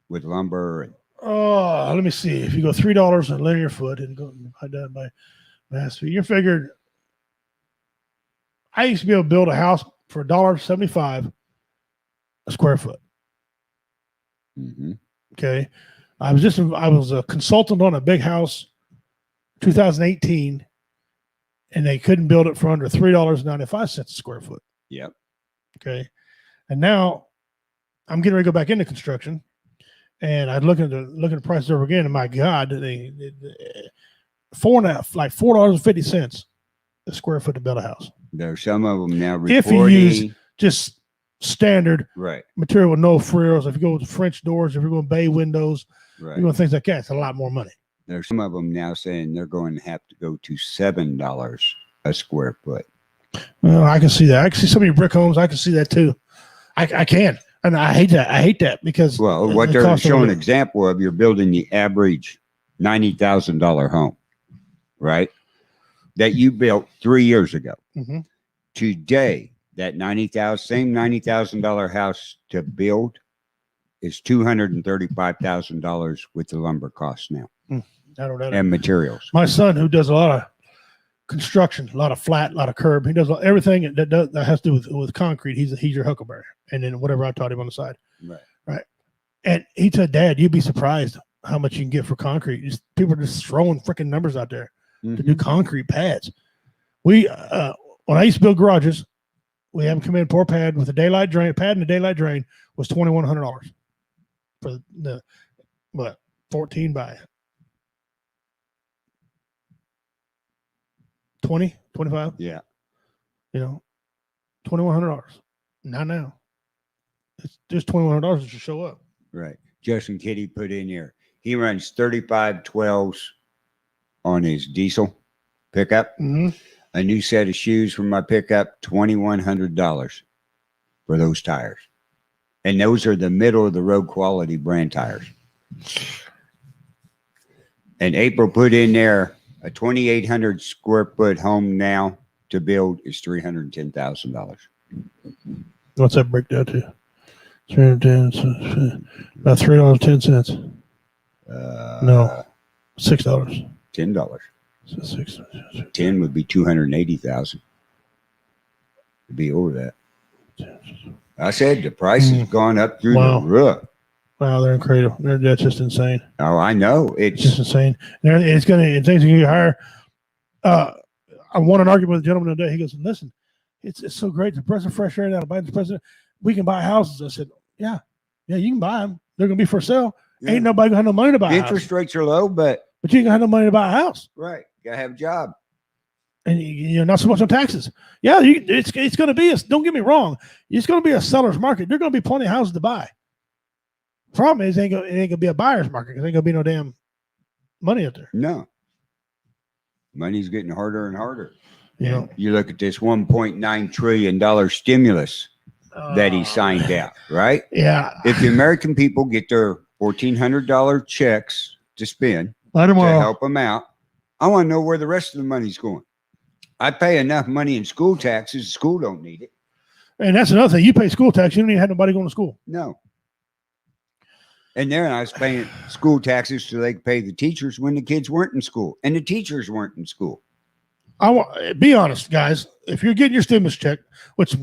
with lumber? And Oh, let me see. If you go $3 a linear foot and go divide that by mass feet, you figured. I used to be able to build a house for $1.75 a square foot. mm-hmm. Okay. I was a consultant on a big house, 2018, and they couldn't build it for under $3.95 a square foot. Yep. Okay. And now I'm getting ready to go back into construction, and I'm looking at the prices over again, and my God, they $4.50 a square foot to build a house. There are some of them now If you use just standard right material with no frills, if you go with French doors, if you're going bay windows, right. you're going things like that, it's a lot more money. There's some of them now saying they're going to have to go to $7 a square foot. Well, I can see that. I can see so many brick homes. I can see that too. I can. And I hate that. I hate that because What they're showing an example of, you're building the average $90,000 home, right? That you built 3 years ago. Mm-hmm. Today, that same $90,000 house to build is $235,000 with the lumber costs now and materials. My son, who does a lot of construction, a lot of flat, a lot of curb, he does everything that has to do with concrete. He's your huckleberry, and then whatever I taught him on the side. Right. And he said, "Dad, you'd be surprised how much you can get for concrete. People are just throwing freaking numbers out there to do concrete pads." When I used to build garages, we have them come in, pour pad with a daylight drain. Pad and a daylight drain was $2,100 for the 14 by 20, 25. Yeah. $2,100. Not now. It's just $2,100 to show up. Right. Justin Kitty put in here. He runs 35 12s on his diesel pickup. Mm-hmm. A new set of shoes for my pickup, $2,100 for those tires. And those are the middle of the road quality brand tires. And April put in there a 2,800 square foot home now to build is $310,000. What's that break down to? 310, about $3.10. No, $6. $10. So 6. 10 would be 280,000. To be over that. I said the price has gone up through the roof. Wow, they're incredible. That's just insane. Oh, I know. It's just insane. And things are going to get higher. I won an argument with a gentleman today. He goes, "Listen, it's so great. The breath of fresh air out of Biden's president. We can buy houses." I said, Yeah, you can buy them. They're going to be for sale. Yeah. Ain't nobody going to have no money to buy a house. Interest rates are low, but you ain't going to have no money to buy a house. Right. Got to have a job. And not so much on taxes. Yeah, it's going to be don't get me wrong. It's going to be a seller's market. There's going to be plenty of houses to buy. Problem is, it ain't going to be a buyer's market because there ain't going to be no damn money out there. No. Money's getting harder and harder. You look at this $1.9 trillion stimulus that he signed out, right? Yeah. If the American people get their $1,400 checks to spend to help them out, I want to know where the rest of the money's going. I pay enough money in school taxes. School don't need it. And that's another thing. You pay school tax. You don't even have nobody going to school. No. And there I was paying school taxes so they could pay the teachers when the kids weren't in school. And the teachers weren't in school. I want be honest, guys. If you're getting your stimulus check, which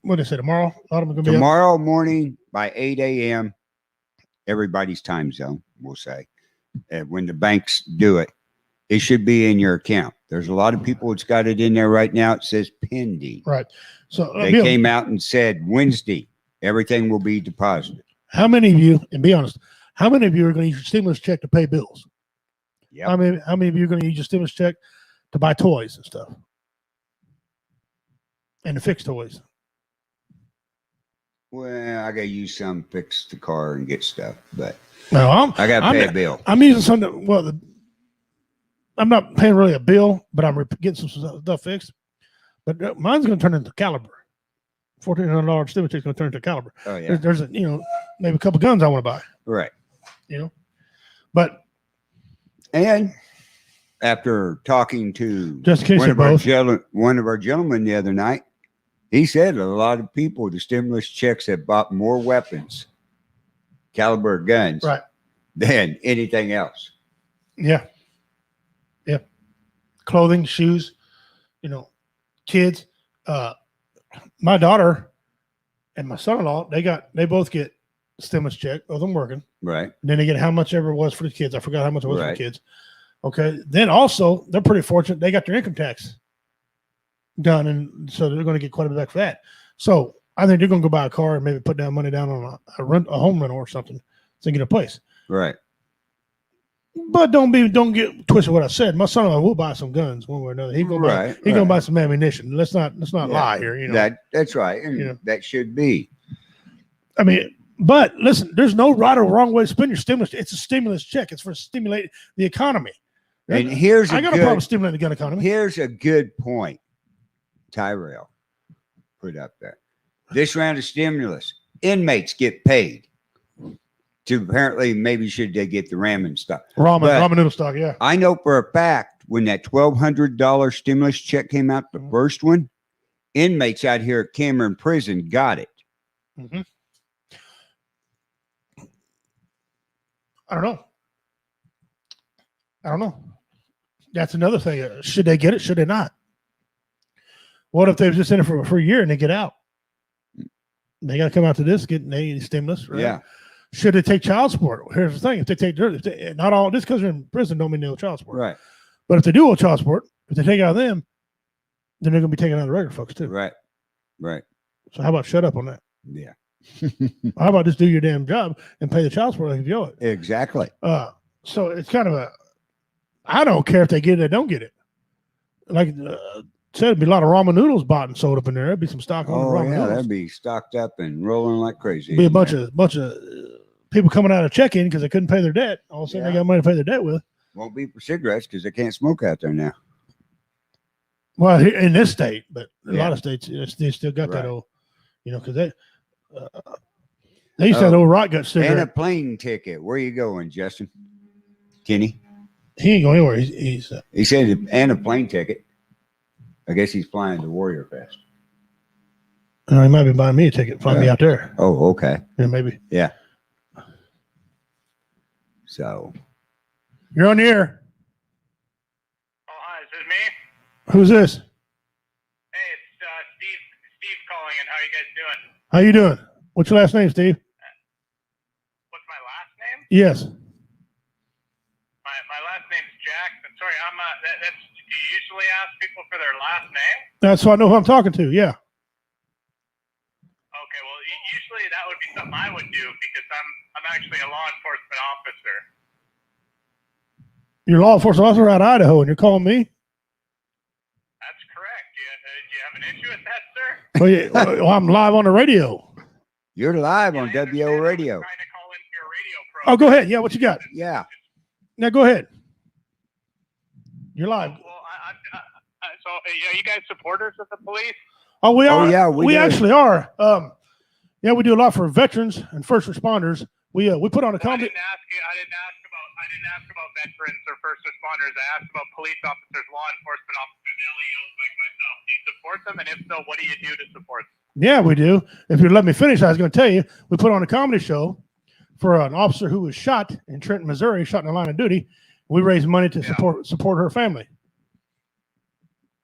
what did I say tomorrow? A lot of them are gonna be Tomorrow morning by 8 a.m., everybody's time zone, we'll say. When the banks do it, it should be in your account. There's a lot of people that's got it in there right now. It says pending. right. So They came out and said Wednesday, everything will be deposited. how many of you, and be honest, how many of you are going to use your stimulus check to pay bills? Yeah. How many of you are going to use your stimulus check to buy toys and stuff? And to fix toys? Well, I got to use some, fix the car and get stuff, but No, I got to pay a bill. I'm using something. Well, I'm not paying really a bill, but I'm getting some stuff fixed. But mine's going to turn into Caliber. $1,400 stimulus check is going to turn into Caliber. Oh, yeah. There's a, maybe a couple guns I want to buy. Right. But And after talking to just in case one both. of our gentlemen the other night, he said a lot of people, the stimulus checks have bought more weapons, caliber guns, Right. than anything else. Yeah. Clothing, shoes, kids. My daughter and my son-in-law, they both get stimulus check, both of them working. Right. And then they get how much ever it was for the kids. I forgot how much it was for Right. the kids. Okay. Then also, they're pretty fortunate. They got their income tax done, and so they're going to get quite a bit back for that. So I think they're going to go buy a car and maybe put down money down on a home rental or something to get a place. Right. But don't get twisted what I said. My son-in-law will buy some guns one way or another. He's gonna buy some ammunition. Let's not lie here. That's right. And that should be. I mean, but listen, there's no right or wrong way to spend your stimulus. It's a stimulus check. It's for stimulate the economy. And I got a problem stimulating the gun economy. Here's a good point. Tyrell put up there. This round of stimulus, inmates get paid. To apparently, maybe should they get the ramen stock? Ramen noodle stock, yeah. I know for a fact when that $1,200 stimulus check came out, the first one, inmates out here at Cameron Prison got it. Mm-hmm. I don't know. That's another thing. Should they get it? Should they not? What if they was just in it for a year and they get out? They got to come out to this, getting a stimulus, right? Yeah. Should they take child support? Here's the thing: if they not all just because they're in prison don't mean they owe child support, Right. But if they do owe child support, if they take out of them, then they're going to be taking out of the regular folks too. Right. So how about shut up on that? Yeah. How about just do your damn job and pay the child support like if you owe it? Exactly. So it's kind of I don't care if they get it or don't get it. Like said, it'd be a lot of ramen noodles bought and sold up in there. There'd be some stock on ramen noodles. That'd be stocked up and rolling like crazy. Be a bunch of people coming out of check-in because they couldn't pay their debt. All of a sudden, they got money to pay their debt with. Won't be for cigarettes because they can't smoke out there now. Well, in this state, but a lot of states, they still got that old, because they used to have the old rot gut cigarette. And a plane ticket. Where you going, Justin? Kenny? He ain't going anywhere. He said, and a plane ticket. I guess he's flying to Warrior Fest. He might be buying me a ticket, flying me out there. Oh, okay. Yeah, maybe. Yeah. So. You're on the air. Oh, hi. Is this me? Who's this? Hey, it's Steve calling in. How are you guys doing? How you doing? What's your last name, Steve? What's my last name? Yes. My last name's Jackson. Sorry, do you usually ask people for their last name? That's so I know who I'm talking to. Yeah. Okay, well, usually that would be something I would do because I'm actually a law enforcement officer. You're a law enforcement officer out of Idaho, and you're calling me? That's correct. Do you have an issue with that, sir? Well, I'm live on the radio. You're live on WO Radio. I'm trying to call into your radio program. Oh, go ahead. Yeah, what you got? Yeah. Now go ahead. You're live. Well, so are you guys supporters of the police? Oh, we are. Oh, yeah, we do. actually are. Yeah, we do a lot for veterans and first responders. We put on a I comedy. didn't ask about veterans or first responders. I asked about police officers, law enforcement officers, LEOs like support them? And if so, what do you do to support them? Yeah, we do. If you let me finish, I was going to tell you, we put on a comedy show for an officer who was shot in Trenton, Missouri, shot in the line of duty. We raised money to support her family.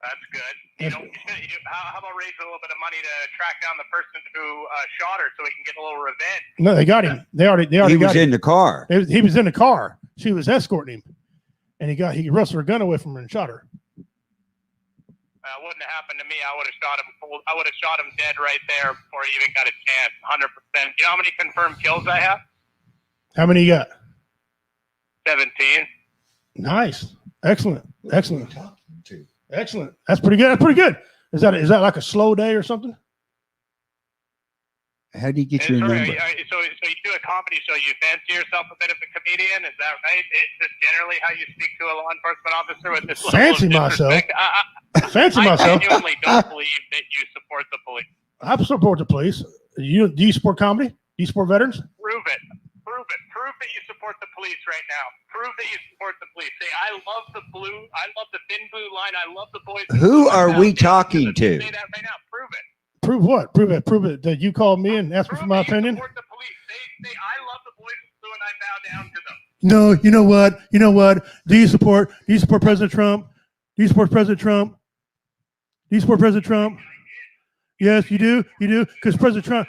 That's good. How about raising a little bit of money to track down the person who shot her so he can get a little revenge? No, they got him. They already He got was him. in the car. He was in the car. She was escorting him, and he wrestled her gun away from her and shot her. Wouldn't have happened to me. I would have shot him. I would have shot him dead right there before he even got a chance. 100%. You know how many confirmed kills I have? How many you got? 17. Nice. Excellent. Excellent. That's pretty good. That's pretty good. Is that like a slow day or something? How do you get your number? So you do a comedy show. You fancy yourself a bit of a comedian. Is that right? Is this generally how you speak to a law enforcement officer with this Fancy level of myself. disrespect? Fancy myself. I genuinely don't believe that you support the police. I support the police. Do you support comedy? Do you support veterans? Prove it. Prove it. Prove that you support the police right now. Prove that you support the police. Say, I love the blue. I love the thin blue line. I love the boys. Who are we talking to? Say that right now. Prove it. Prove what? Prove it. Prove it that you called me and asked me for my opinion. Support the police. Say, I love the boys in blue and I bow down to them. No, you know what? You know what? Do you support President Trump? Do you support President Trump? Do you support President Trump? Yes, you do. You do. Because President Trump,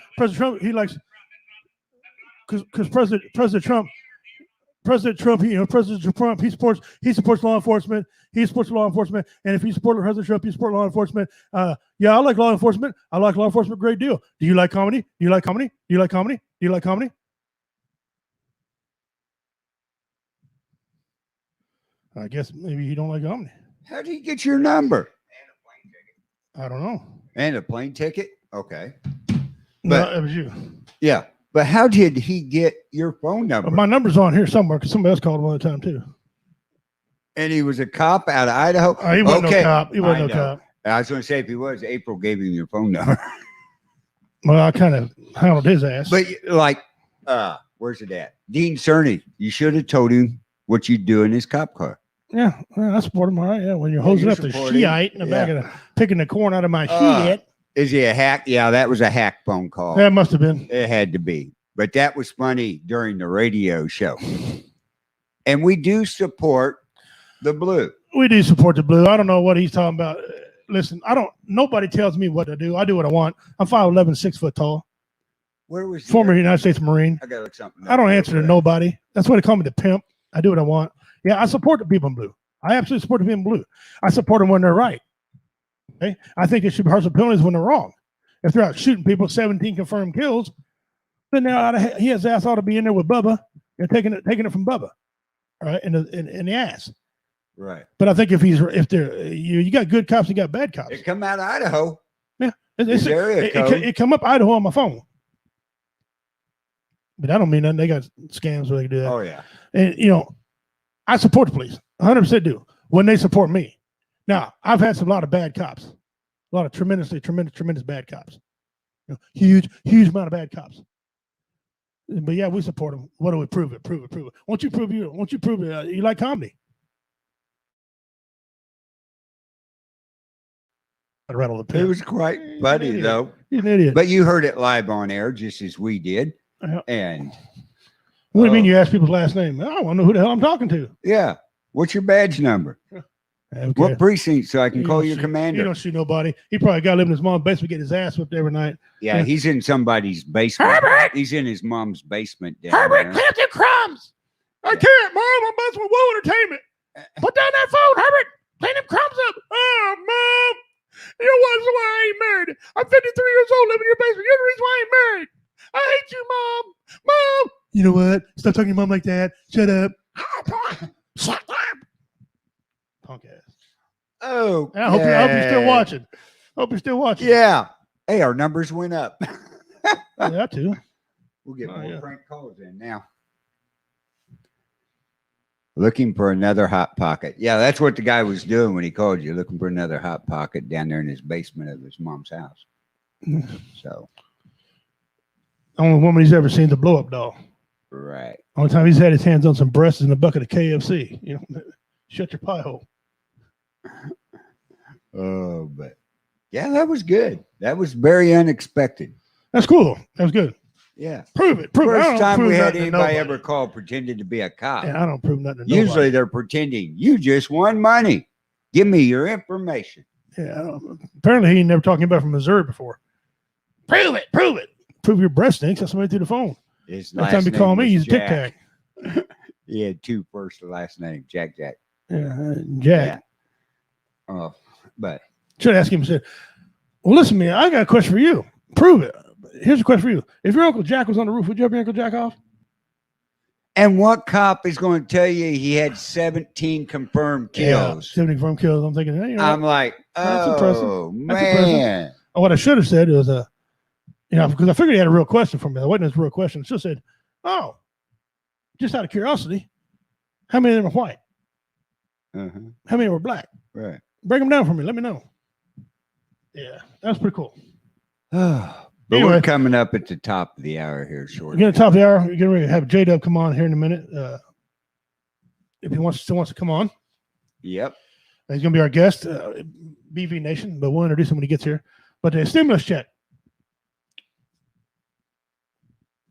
he likes. Because President Trump, President Trump, he supports law enforcement. He supports law enforcement. And if you support President Trump, you support law enforcement. Yeah, I like law enforcement. I like law enforcement a great deal. Do you like comedy? Do you like comedy? Do you like comedy? Do you like comedy? I guess maybe you don't like comedy. How do you get your number? I don't know. And a plane ticket? Okay. No, it was you. Yeah. But how did he get your phone number? My number's on here somewhere because somebody else called him all the time too. And he was a cop out of Idaho? He wasn't no cop. He wasn't no cop. I was going to say, if he was, April gave him your phone number. Well, I kind of handled his ass. But like, where's it at? Dean Cerny, you should have told him what you do in his cop car. Yeah, well, I support him. All right. Yeah, when you're hosing up the shite in the back of picking the corn out of my shit. Is he a hack? Yeah, that was a hack phone call. That must have been. It had to be. But that was funny during the radio show. And we do support the blue. We do support the blue. I don't know what he's talking about. Listen, nobody tells me what to do. I do what I want. I'm 5'11", 6 foot tall. Where was former United States Marine? I gotta look something. I don't answer to nobody. That's why they call me the pimp. I do what I want. Yeah, I support the people in blue. I absolutely support the people in blue. I support them when they're right. Okay, I think it should be harsher penalties when they're wrong. If they're out shooting people, 17 confirmed kills, then his ass ought to be in there with Bubba and taking it from Bubba, all right, in the ass. Right. But I think you got good cops, you got bad cops. It come out of Idaho. Yeah, it come up Idaho on my phone. But I don't mean nothing. They got scams where they can do that. Oh yeah. And I support the police. 100% do when they support me. Now, I've had a lot of bad cops, a lot of tremendous bad cops. Huge amount of bad cops. But yeah, we support them. What do we prove it? Prove it. Won't you prove it? You like comedy? I rattle the pin. It was quite funny though. You're an idiot. But you heard it live on air, just as we did. And what do you mean you ask people's last name? I want to know who the hell I'm talking to. Yeah. What's your badge number? Okay. What precinct, so I can call your commander? You don't shoot nobody. He probably got to live in his mom's basement, getting his ass whipped every night. Yeah, he's in somebody's basement. Herbert! He's in his mom's basement down Herbert, there. clean up your crumbs. I can't, Mom. I'm messing with Woe Entertainment. Put down that phone, Herbert. Clean them crumbs up. Oh, Mom. You know what's why I ain't married? I'm 53 years old, living in your basement. You're the reason why I ain't married. I hate you, Mom. Mom. You know what? Stop talking to your mom like that. Shut up. Shut up. Punk ass. Oh, I hope you're still watching. Hope you're still watching. Yeah. Hey, our numbers went up. Yeah, too. We'll get more prank calls in now. Looking for another hot pocket. Yeah, that's what the guy was doing when he called you, looking for another hot pocket down there in his basement of his mom's house. So. Only woman he's ever seen the blow up doll. Right. Only time he's had his hands on some breasts in a bucket of KFC. Shut your pie hole. Oh, but Yeah, that was good. That was very unexpected. That's cool. That was good. Yeah. Prove it. Prove it. I First don't time prove we had nothing to anybody nobody. ever call pretending to be a cop. Yeah, I don't prove nothing to Usually nobody. they're pretending you just won money. Give me your information. Yeah, I don't, apparently he ain't never talking about from Missouri before. Prove it. Prove it. Prove your breast stinks. That's somebody through the phone. His Next last time you name call me, was use Tic Jack. Tac. He had two first and last names, Jack. Yeah, Jack. Yeah. Oh, but Should ask him. Said, "Well, listen, man, I got a question for you. Prove it. Here's a question for you. If your Uncle Jack was on the roof, would you have your Uncle Jack off?" and what cop is going to tell you he had 17 confirmed kills? 70 confirmed kills. I'm thinking, hey, you know, I'm like, that's impressive. oh That's man. what I should have said was, because I figured he had a real question for me. That wasn't his real question. I should have said, "Oh, just out of curiosity, how many of them are white? Uh-huh. How many were black? Right. Break them down for me. Let me know." Yeah, that's pretty cool. But Anyway. we're coming up at the top of the hour here We're shortly. going to top of the hour. We're going to have J-Dub come on here in a minute. If he still wants to come on. Yep. He's going to be our guest, BV Nation, but we'll introduce him when he gets here. But the stimulus check.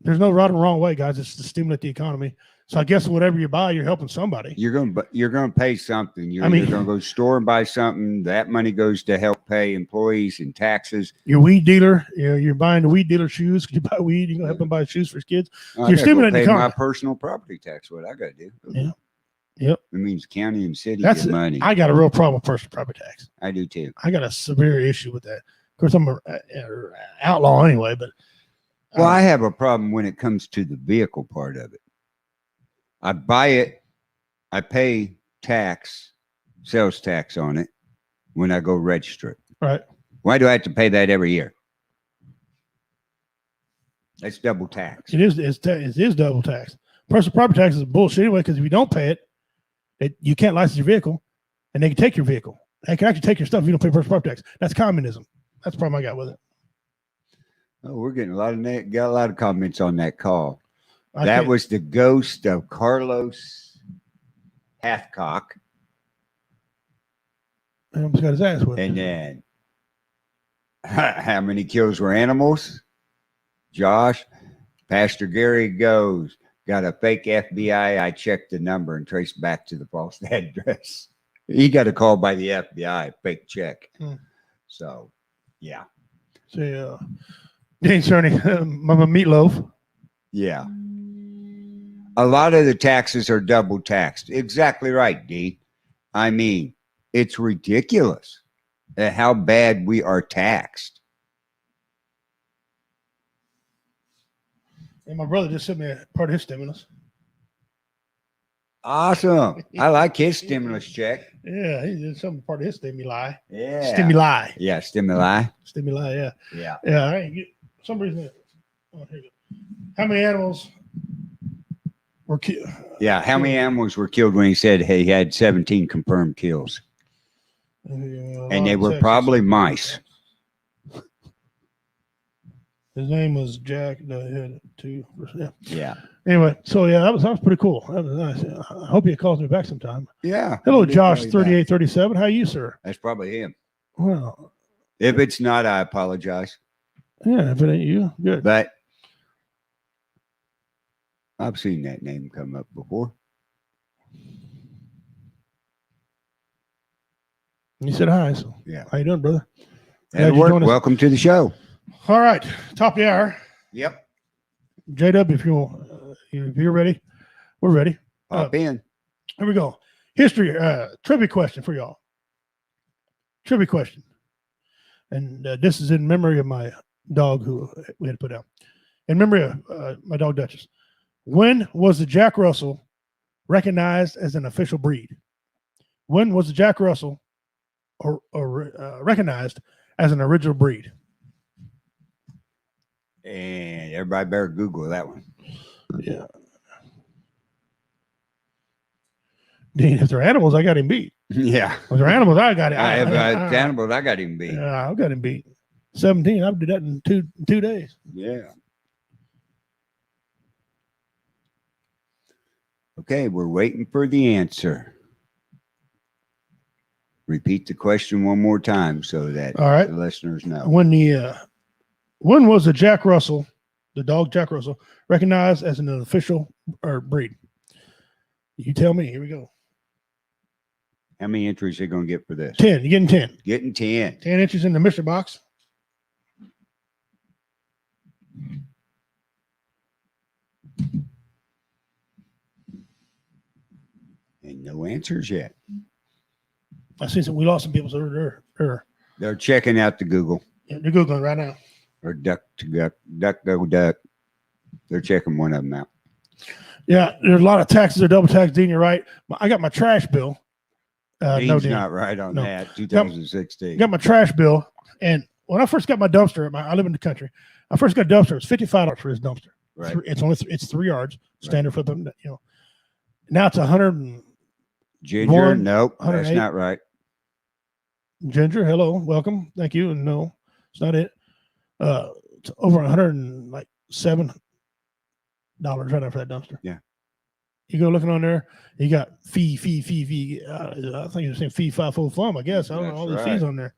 There's no right and wrong way, guys. It's to stimulate the economy. So I guess whatever you buy, you're helping somebody. You're gonna pay something. You're I mean- gonna go to the store and buy something. That money goes to help pay employees and taxes. Your weed dealer, you're buying the weed dealer shoes. You buy weed, you're going to help them buy shoes for his kids. I You're gotta go stimulating the pay my economy. personal property tax. What I got to do? Yeah. Yep. It means county and city That's get money. I got a real problem with personal property tax. I do too. I got a severe issue with that. Of course, I'm an outlaw anyway, but Well, I have a problem when it comes to the vehicle part of it. I buy it, I pay tax, sales tax on it when I go register it. right. Why do I have to pay that every year? That's double tax. It is double tax. Personal property tax is bullshit anyway, because if you don't pay it, you can't license your vehicle, and they can take your vehicle. They can actually take your stuff if you don't pay personal property tax. That's communism. That's the problem I got with it. Oh, we're getting got a lot of comments on that call. I That can't- was the ghost of Carlos Hathcock. I almost got his ass with. And then how many kills were animals? Josh, Pastor Gary goes, got a fake FBI. I checked the number and traced back to the false address. He got a call by the FBI, fake check. So, yeah. See, Dean Cerny, Mama Meatloaf. Yeah. A lot of the taxes are double taxed. Exactly right, D. I mean, it's ridiculous at how bad we are taxed. And my brother just sent me a part of his stimulus. Awesome. I like his stimulus check. Yeah, he did some part of his stimuli. Yeah. Stimuli. Yeah, stimuli. Stimuli, yeah. Yeah. Yeah, I ain't get for some reason. Oh, here you go. How many animals were killed? Yeah. How many animals were killed when he said he had 17 confirmed kills? And they were probably mice. His name was Jack. No, he had two. Yeah. Yeah. Anyway, so yeah, that was pretty cool. That was nice. I hope he calls me back sometime. Yeah. Hello, He Josh, did call you back. 3837. How are you, sir? That's probably him. Well, If it's not, I apologize. yeah, if it ain't you, good. But I've seen that name come up before. You said hi, so Yeah. how you doing, brother? That'll Glad you work. joined us. Welcome to the show. All right, top of the hour. Yep. J-Dub, if you're ready, we're ready. Pop in. Here we go. History trivia question for y'all. Trivia question. And this is in memory of my dog who we had to put down. In memory of my dog Duchess. When was the Jack Russell recognized as an official breed? When was the Jack Russell recognized as an original breed? And everybody better Google that one. Yeah. Dean, if they're animals, I got him beat. Yeah. If they're animals, I got it. Animals, I got him beat. Yeah, I've got him beat. 17. I did that in two days. Yeah. Okay, we're waiting for the answer. Repeat the question one more time so that All right. the listeners know. When was the Jack Russell, the dog Jack Russell, recognized as an official breed? You tell me. Here we go. How many entries are you going to get for this? 10. You're getting 10. Getting 10. 10 entries in the mystery box. And no answers yet. I see we lost some people. So They're checking out the Google. they're Googling right now. Or duck go duck. They're checking one of them out. Yeah, there's a lot of taxes or double tax. Dean, you're right. I got my trash bill. Dean's not right on that. 2016. Got my trash bill, and when I first got my dumpster, I live in the country. I first got a dumpster. It was $55 for his dumpster. Right. It's 3 yards standard for them. Now it's 100. Ginger, nope, that's not right. Ginger, hello, welcome, thank you. And no, it's not it. It's over $107 right now for that dumpster. Yeah. You go looking on there, you got fee. I think you're saying fee, full flum, I guess. I don't know all these fees on there.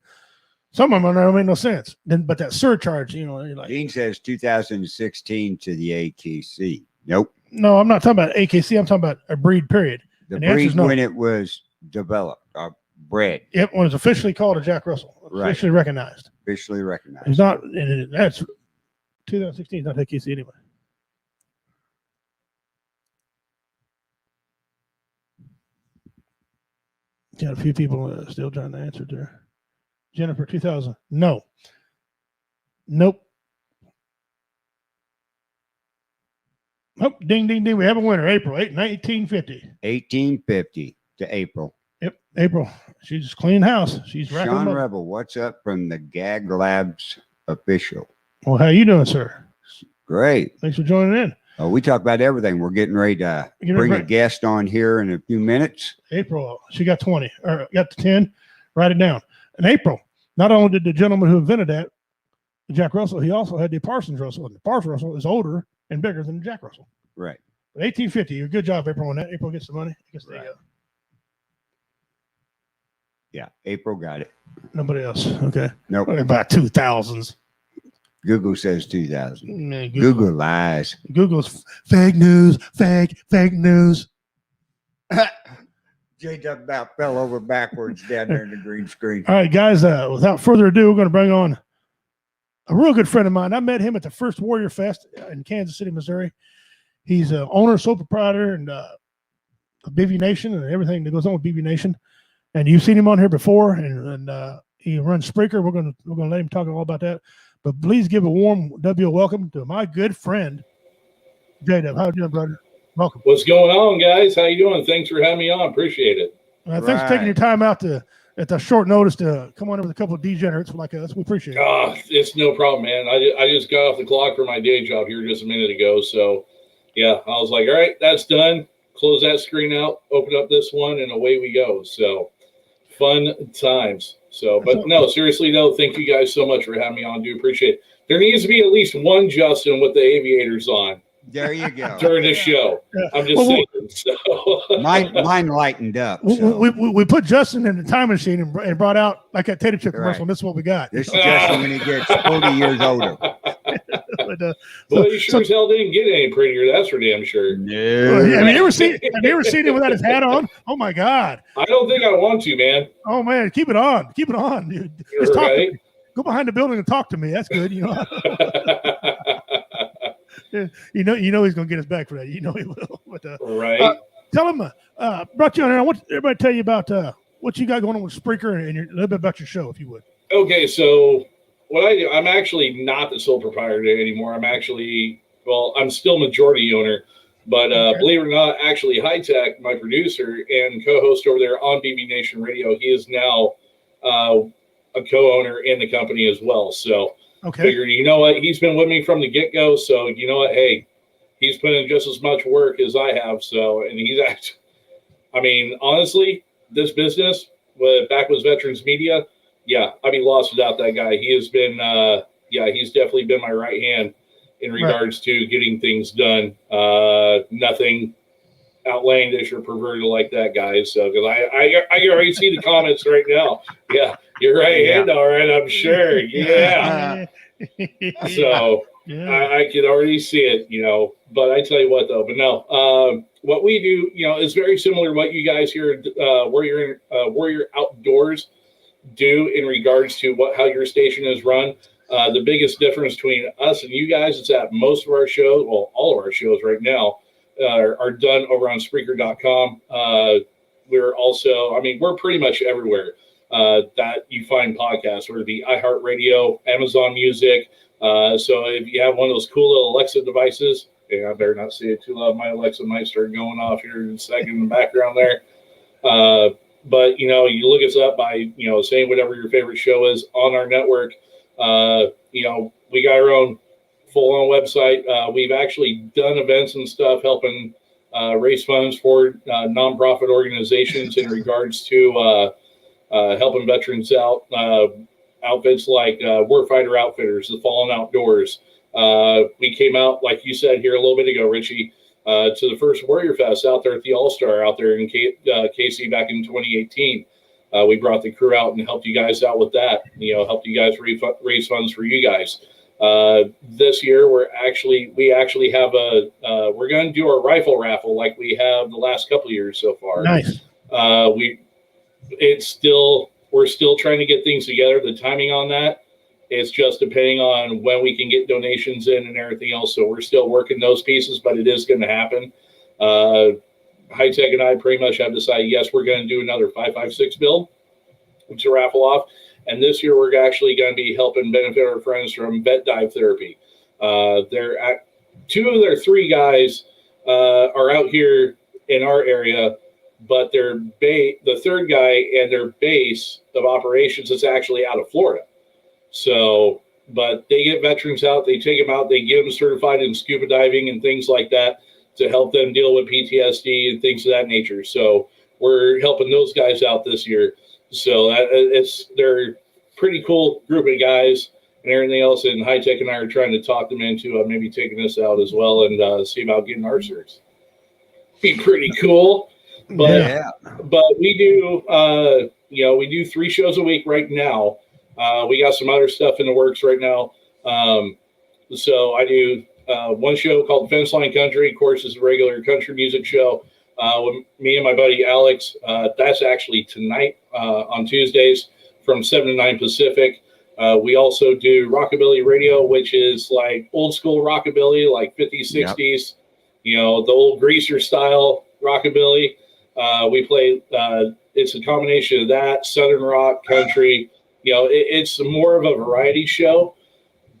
Some of them on there don't make no sense. But that surcharge, you're like. Dean says 2016 to the AKC. Nope. No, I'm not talking about AKC. I'm talking about a breed, period. The breed when it was developed, bred. Yep, when it's officially called a Jack Russell, officially recognized. Officially recognized. It's not, and that's 2016. It's not AKC anyway. Got a few people still trying to answer there. Jennifer, 2000. No. Nope. Oh, ding, ding, ding. We have a winner. April 8, 1950. 1850 to April. Yep, April. She's just cleaning house. She's racking Sean them up. Rebel, what's up from the Gag Labs official? Well, how you doing, sir? Great. Thanks for joining in. We talk about everything. We're getting ready to bring a guest on here in a few minutes. April, she got 20, or got the 10. Write it down. In April, not only did the gentleman who invented that, Jack Russell, he also had the Parsons Russell. And the Parsons Russell is older and bigger than Jack Russell. Right. But 1850. Good job, April, on that. April gets the money. Right. Yeah, April got it. Nobody else. Okay. Nope. About 2000s. Google says 2000. Man, Google lies. Google's fake news. Fake news. J about fell over backwards down there in the green screen. All right, guys. Without further ado, we're going to bring on a real good friend of mine. I met him at the first Warrior Fest in Kansas City, Missouri. He's an owner, sole proprietor, and BB Nation and everything that goes on with BB Nation. And you've seen him on here before, and he runs Spreaker. We're gonna let him talk all about that. But please give a warm W welcome to my good friend, J-Dub. How you doing, brother? Welcome. What's going on, guys? How you doing? Thanks for having me on. Appreciate it. Thanks for taking your time out at the short notice to come on over with a couple of degenerates like us. We appreciate it. It's no problem, man. I just got off the clock for my day job here just a minute ago. So, yeah, I was like, all right, that's done. Close that screen out, open up this one, and away we go. So, fun times. So, but no, seriously, though, thank you guys so much for having me on. Do appreciate it. There needs to be at least one Justin with the aviators on. There you go. During the show. I'm just saying. So. Mine lightened up. So. We put Justin in the time machine and brought out like that tater chip commercial, and this is what we got. This is Justin when he gets 40 years older. Well, you sure as hell didn't get any prettier. That's for damn sure. No. Have you ever seen him without his hat on? Oh my God! I don't think I want to, man. Oh man, keep it on, dude. Just talk to me. Go behind the building and talk to me. That's good. You know he's gonna get us back for that. You know he will. But, right. Tell him. Brought you on here. I want everybody to tell you about what you got going on with Spreaker and a little bit about your show, if you would. Okay, so what I do, I'm actually not the sole proprietor anymore. I'm still majority owner, but believe it or not, actually High Tech, my producer and co-host over there on BB Nation Radio, he is now a co-owner in the company as well. So figured, you know what, he's been with me from the get-go. So you know what, hey, he's put in just as much work as I have. So, and he's actually, I mean, honestly, this business with Backwoods Veterans Media, yeah, I'd be lost without that guy. He has been, he's definitely been my right hand in regards to getting things done. Nothing outlandish or perverted like that, guys. So, because I can already see the comments right now. Yeah, you're right, hand, all right, I'm sure. Yeah. So I can already see it, But I tell you what, though, but no, what we do, is very similar to what you guys here, Warrior Outdoors, do in regards to how your station is run. The biggest difference between us and you guys is that most of our shows, well, all of our shows right now, are done over on Spreaker.com. We're also, we're pretty much everywhere that you find podcasts, whether it be iHeartRadio, Amazon Music. So if you have one of those cool little Alexa devices, I better not say it too loud. My Alexa might start going off here in a second in the background there. But, you look us up by, saying whatever your favorite show is on our network. We got our own full-on website. We've actually done events and stuff helping raise funds for nonprofit organizations in regards to helping veterans out. Outfits like Warfighter Outfitters, the Fallen Outdoors. We came out, like you said here a little bit ago, Richie, to the first Warrior Fest out there at the All-Star out there in KC back in 2018. We brought the crew out and helped you guys out with that, helped you guys raise funds for you guys. This year, we actually have we're going to do a rifle raffle like we have the last couple of years so far. Nice. We're still trying to get things together. The timing on that, it's just depending on when we can get donations in and everything else. So we're still working those pieces, but it is going to happen. High Tech and I pretty much have decided, yes, we're going to do another 5.56 build to raffle off. And this year we're actually going to be helping benefit our friends from Vet Dive Therapy. Two of their three guys are out here in our area, but the third guy and their base of operations is actually out of Florida. So, but they get veterans out, they take them out, they get them certified in scuba diving and things like that to help them deal with PTSD and things of that nature. So we're helping those guys out this year. So they're pretty cool group of guys and everything else. And High Tech and I are trying to talk them into maybe taking this out as well and see about getting our certs. Be pretty cool. But we do, we do 3 shows a week right now. We got some other stuff in the works right now. So I do one show called Fence Line Country. Of course, it's a regular country music show with me and my buddy Alex. That's actually tonight on Tuesdays from 7 to 9 Pacific. We also do Rockabilly Radio, which is like old school rockabilly, like 50s, 60s, the old greaser style rockabilly. We play, it's a combination of that, Southern rock, country. It's more of a variety show,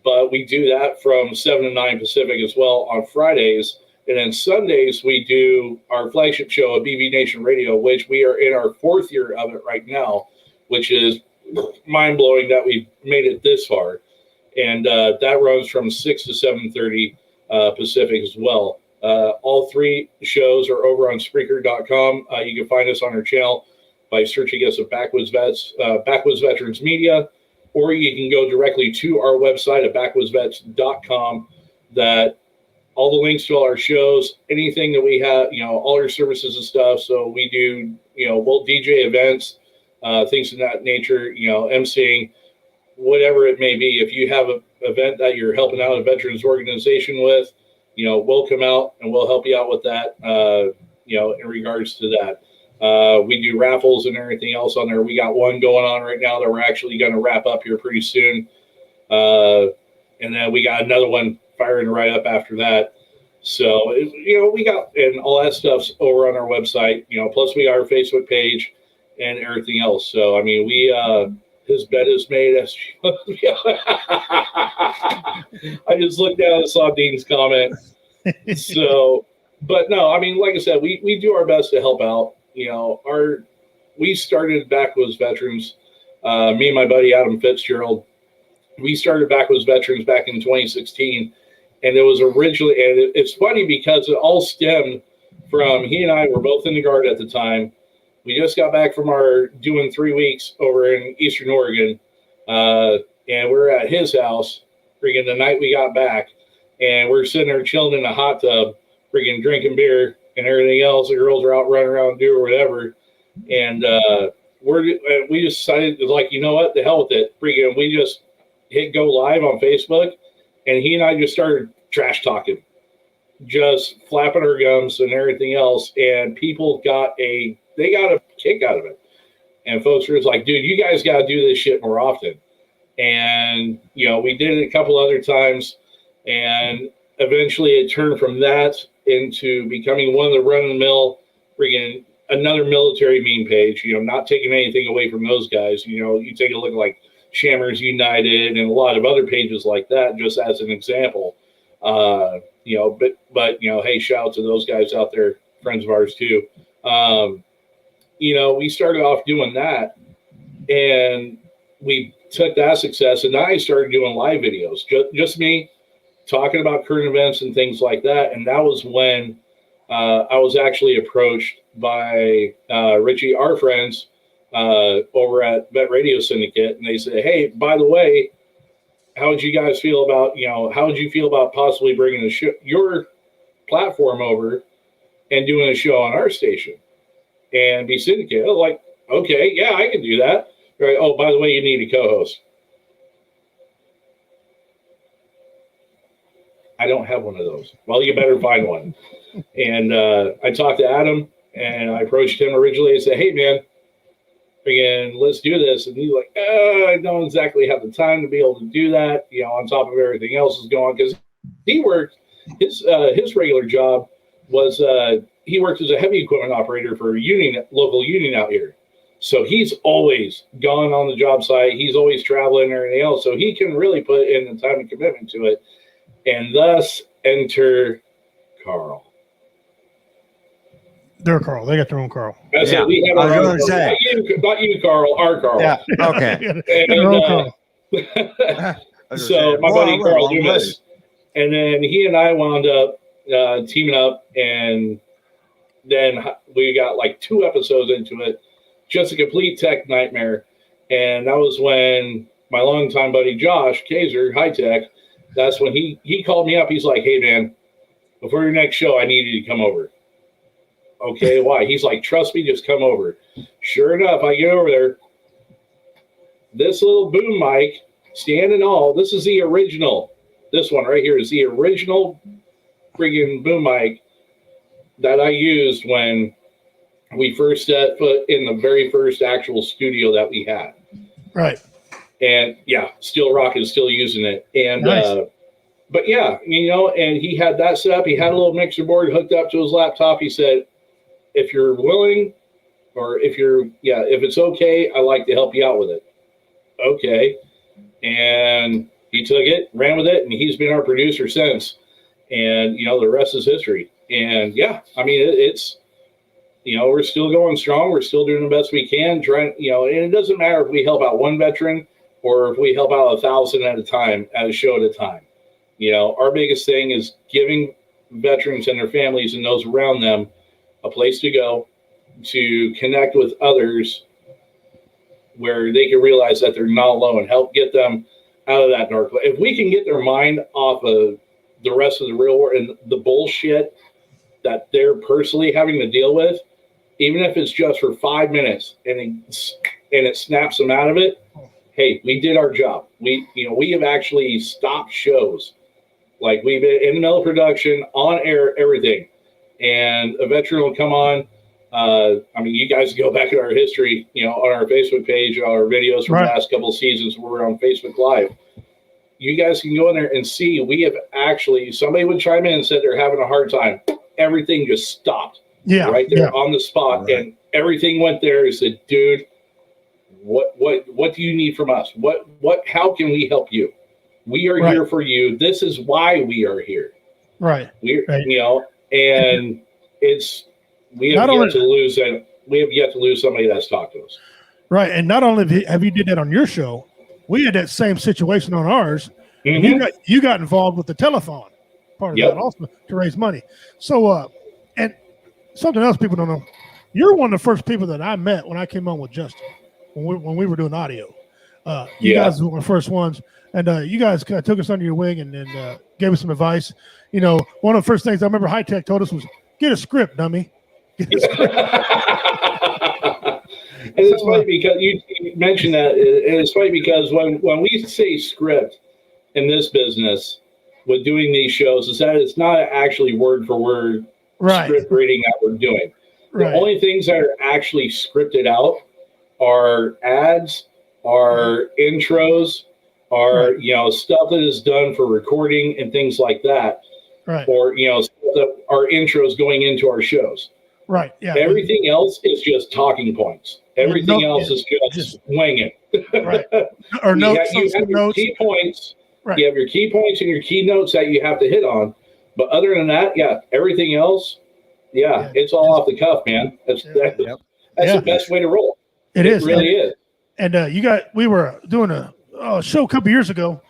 but we do that from 7 to 9 Pacific as well on Fridays. And then Sundays, we do our flagship show at BB Nation Radio, which we are in our 4th year of it right now, which is mind-blowing that we've made it this far. And that runs from 6 to 7:30 Pacific as well. All 3 shows are over on Spreaker.com. You can find us on our channel by searching us at Backwoods Veterans Media, or you can go directly to our website at backwoodsvets.com. That all the links to all our shows, anything that we have, all our services and stuff. So we do, we'll DJ events, things of that nature, emceeing, whatever it may be. If you have an event that you're helping out a veterans organization with, we'll come out and we'll help you out with that, in regards to that. We do raffles and everything else on there. We got one going on right now that we're actually going to wrap up here pretty soon. And then we got another one firing right up after that. So, we got, and all that stuff's over on our website, plus we got our Facebook page and everything else. So, his bed is made. I just looked down and saw Dean's comment. So, but no, like I said, we do our best to help out. We started Backwoods Veterans, me and my buddy Adam Fitzgerald. We started Backwoods Veterans back in 2016, and it was originally, and it's funny because it all stemmed from, he and I were both in the Guard at the time. We just got back from our doing 3 weeks over in Eastern Oregon, and we were at his house, freaking the night we got back, and we're sitting there chilling in a hot tub, freaking drinking beer and everything else. The girls are out running around doing whatever, and we just decided, like, you know what, the hell with it. Freaking, we just hit go live on Facebook, and he and I just started trash talking, just flapping our gums and everything else, and people got a kick out of it. And folks were just like, dude, you guys got to do this shit more often. And, you know, we did it a couple other times, and eventually it turned from that into becoming one of the run-of-the-mill, freaking another military meme page, you know, not taking anything away from those guys. You know, you take a look like Shammers United and a lot of other pages like that, just as an example. You know, but, you know, hey, shout out to those guys out there, friends of ours too. You know, we started off doing that, and we took that success, and now I started doing live videos, just me talking about current events and things like that. And that was when I was actually approached by Richie, our friends over at Vet Radio Syndicate, and they said, hey, by the way, how would you guys feel about, you know, how would you feel about possibly bringing your platform over and doing a show on our station and be syndicated? I was like, okay, yeah, I can do that. Right. Oh, by the way, you need a co-host. I don't have one of those. Well, you better find one. And I talked to Adam, and I approached him originally and said, hey, man, again, let's do this. And he's like, I don't exactly have the time to be able to do that, you know, on top of everything else is going on. Because he worked, his regular job was he worked as a heavy equipment operator for a local union out here. So he's always gone on the job site. He's always traveling and everything else. So he can really put in the time and commitment to it. And thus enter Carl. They're Carl. They got their own Carl. That's it. We have our own Carl. Not you, Carl. Our Carl. Yeah. Okay. So my buddy Carl Dumas. And then he and I wound up teaming up, and then we got like 2 episodes into it. Just a complete tech nightmare. And that was when my longtime buddy Josh Kaiser, High Tech, that's when he called me up. He's like, hey, man, before your next show, I need you to come over. Okay, why? He's like, trust me, just come over. Sure enough, I get over there. This little boom mic, stand and all, this is the original. This one right here is the original friggin' boom mic that I used when we first set foot in the very first actual studio that we had. Right. And yeah, Steel Rock is still using it. And nice. But yeah, you know, and he had that set up. He had a little mixer board hooked up to his laptop. He said, if you're willing, or if it's okay, I'd like to help you out with it. Okay. And he took it, ran with it, and he's been our producer since. And, you know, the rest is history. And yeah, I mean, it's, you know, we're still going strong. We're still doing the best we can, trying, you know, and it doesn't matter if we help out one veteran or if we help out 1,000 at a time, at a show at a time. You know, our biggest thing is giving veterans and their families and those around them a place to go to connect with others where they can realize that they're not alone, help get them out of that dark place. If we can get their mind off of the rest of the real world and the bullshit that they're personally having to deal with, even if it's just for 5 minutes and it snaps them out of it, hey, we did our job. We have actually stopped shows. Like, we've been in the middle of production, on air, everything. And a veteran will come on. I mean, you guys go back in our history, you know, on our Facebook page, our videos from the last couple of seasons where we're on Facebook Live. You guys can go in there and see, we have actually, somebody would chime in and said they're having a hard time. Everything just stopped. Yeah. Right there on the spot. Right. And everything went there and said, dude, what do you need from us? How can we help you? We are here for you. This is why we are here. Right. You know, and we have yet to lose somebody that's talked to us. Right. And not only have you did that on your show, we had that same situation on ours. Mm-hmm. You got involved with the telethon part of that also to raise money. So, and something else people don't know, you're one of the first people that I met when I came on with Justin, when we were doing audio. You guys were the first ones, and you guys took us under your wing and gave us some advice. You know, one of the first things I remember High Tech told us was, Get a script, dummy. Get a script. And it's funny because you mentioned that, and it's funny because when we say script in this business with doing these shows, is that it's not actually word for word script reading that we're doing. The only things that are actually scripted out are ads, are intros, are stuff that is done for recording and things like that. Right. Or our intros going into our shows. Right. Yeah. Everything else is just talking points. Everything else is just winging. Right. Or notes. You have your key points. Right. You have your key points and your key notes that you have to hit on. But other than that, everything else, it's all off the cuff, man. That's the best way to roll. It really is. And we were doing a show a couple years ago,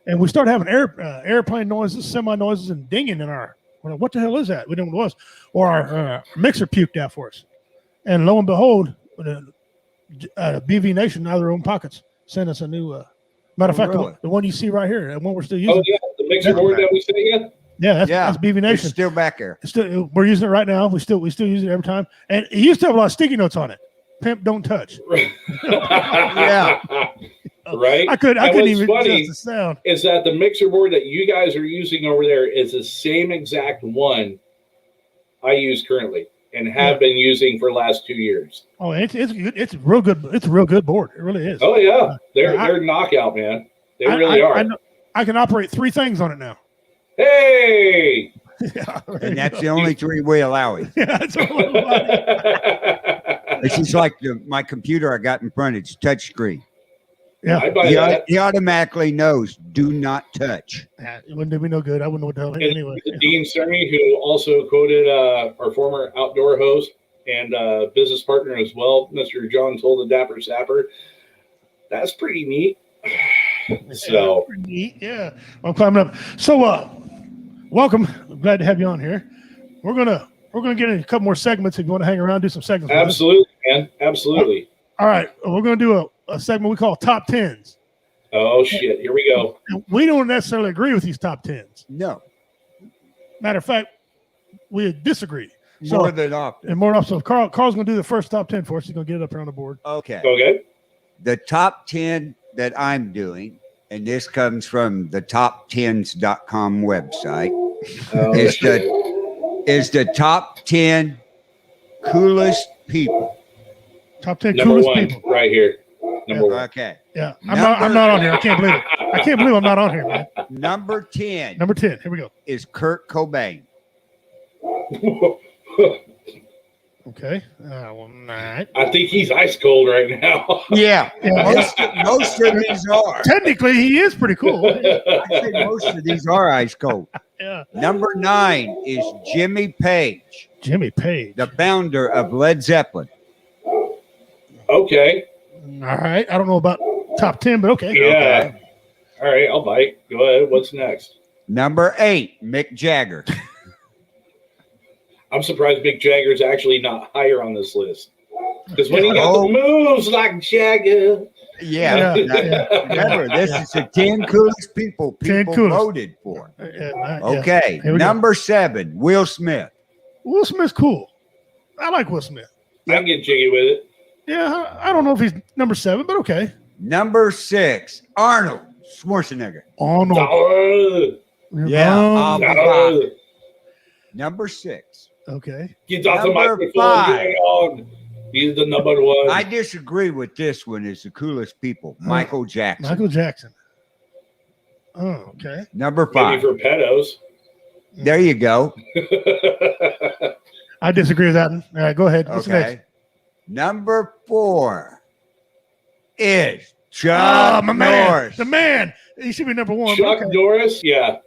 and we started having airplane noises, semi noises, and dinging in our. What the hell is that? We didn't know what it was. Or our mixer puked out for us. And lo and behold, BV Nation, out of their own pockets, sent us a new. Matter of fact, the one you see right here, the one we're still using. Oh yeah, the mixer board that we sent you. Yeah, that's BV Nation. It's still back there. We're using it right now. We still use it every time, and it used to have a lot of sticky notes on it. Pimp, don't touch. Yeah. Right. I couldn't even funny adjust the sound. Is that the mixer board that you guys are using over there is the same exact one I use currently and have been using for the last 2 years. Oh, it's good. It's real good. It's a real good board. It really is. Oh yeah, they're knockout, man. They really are. I can operate 3 things on it now. Hey. And that's the only 3 we allow it. Yeah, that's all. It's just like my computer I got in front. It's touchscreen. Yeah, he automatically knows. Do not touch. It wouldn't do me no good. I wouldn't know what the hell anyway. Dean Cerny, who also quoted our former outdoor host and business partner as well, Mr. John Toll the Dapper Sapper. That's pretty neat. So pretty neat. Yeah, I'm climbing up. So, welcome. I'm glad to have you on here. We're gonna get in a couple more segments if you want to hang around, do some segments. Absolutely, man. Absolutely. All right, we're gonna do a segment we call top 10s. Oh shit! Here we go. We don't necessarily agree with these top 10s. No. Matter of fact, we disagree. More than often. And more often. So Carl's gonna do the first top 10 for us. He's gonna get it up here on the board. Okay. The top 10 that I'm doing, and this comes from the top10s.com website, is the top 10 coolest people. Top 10 Number coolest 1, people. right here. Number 1. Okay. Yeah. I'm not on here. I can't believe it. I can't believe I'm not on here, man. Number 10. Number 10. Here we go. Is Kurt Cobain. Okay. Well, right. I think he's ice cold right now. Yeah. Most of these are. Technically, he is pretty cool. I say most of these are ice cold. Yeah. Number 9 is Jimmy Page. Jimmy Page. The founder of Led Zeppelin. Okay. All right. I don't know about top 10, but okay. Yeah. Okay. All right. I'll bite. Go ahead. What's next? Number 8, Mick Jagger. I'm surprised Mick Jagger's actually not higher on this list. Because when he got the moves like Jagger. Yeah. Remember, this is the 10 coolest people voted for. Okay. Number 7, Will Smith. Will Smith's cool. I like Will Smith. I can get jiggy with it. Yeah. I don't know if he's number 7, but okay. Number 6, Arnold Schwarzenegger. Arnold. Yeah. Number 6. Okay. Get off the microphone. He's the number 1. I disagree with this one. Is the coolest people. Michael Jackson. Michael Jackson. Oh, okay. Number 5. Maybe for pedos. There you go. I disagree with that one. All right, go ahead. What's next? Number 4 is Chuck Norris. The man. He should be number 1. Chuck Norris? Yeah.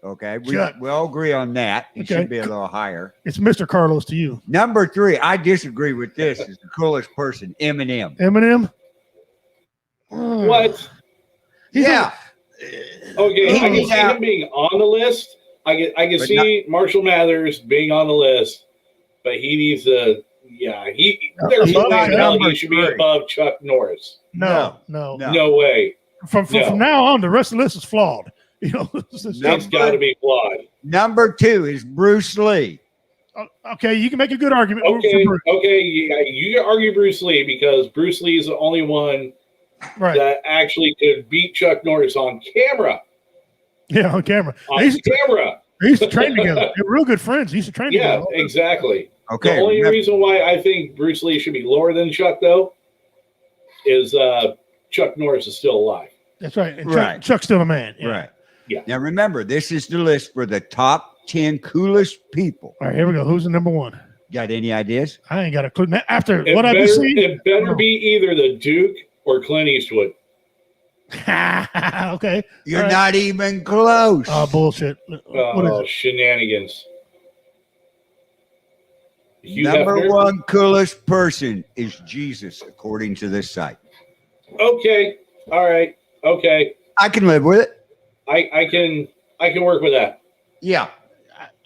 Okay, we all agree on that. He should be a little higher. It's Mr. Carlos to you. Number 3, I disagree with this. Is the coolest person, Eminem. Eminem? What? Yeah. Okay, I can see him being on the list. I can see Marshall Mathers being on the list, but he needs to. Yeah, there's no way he should be above Chuck Norris. No way. From now on, the rest of the list is flawed. You know, It's got to be flawed. Number 2 is Bruce Lee. Okay, you can make a good argument. Okay, you can argue Bruce Lee because Bruce Lee is the only one that actually could beat Chuck Norris on camera. Yeah, on camera. They used to train together. They were real good friends. They used to train together. Yeah, exactly. Okay. The only reason why I think Bruce Lee should be lower than Chuck, though, is Chuck Norris is still alive. That's right. And Chuck's still a man. Yeah. Right. Yeah. Now remember, this is the list for the top 10 coolest people. All right, here we go. Who's the number 1? Got any ideas? I ain't got a clue. After It what I've better, seen, it better be either the Duke or Clint Eastwood. Okay. You're not even close. Oh, bullshit. What is it? Shenanigans. Number 1 coolest person is Jesus, according to this site. Okay. All right. Okay. I can live with it. I can work with that. Yeah.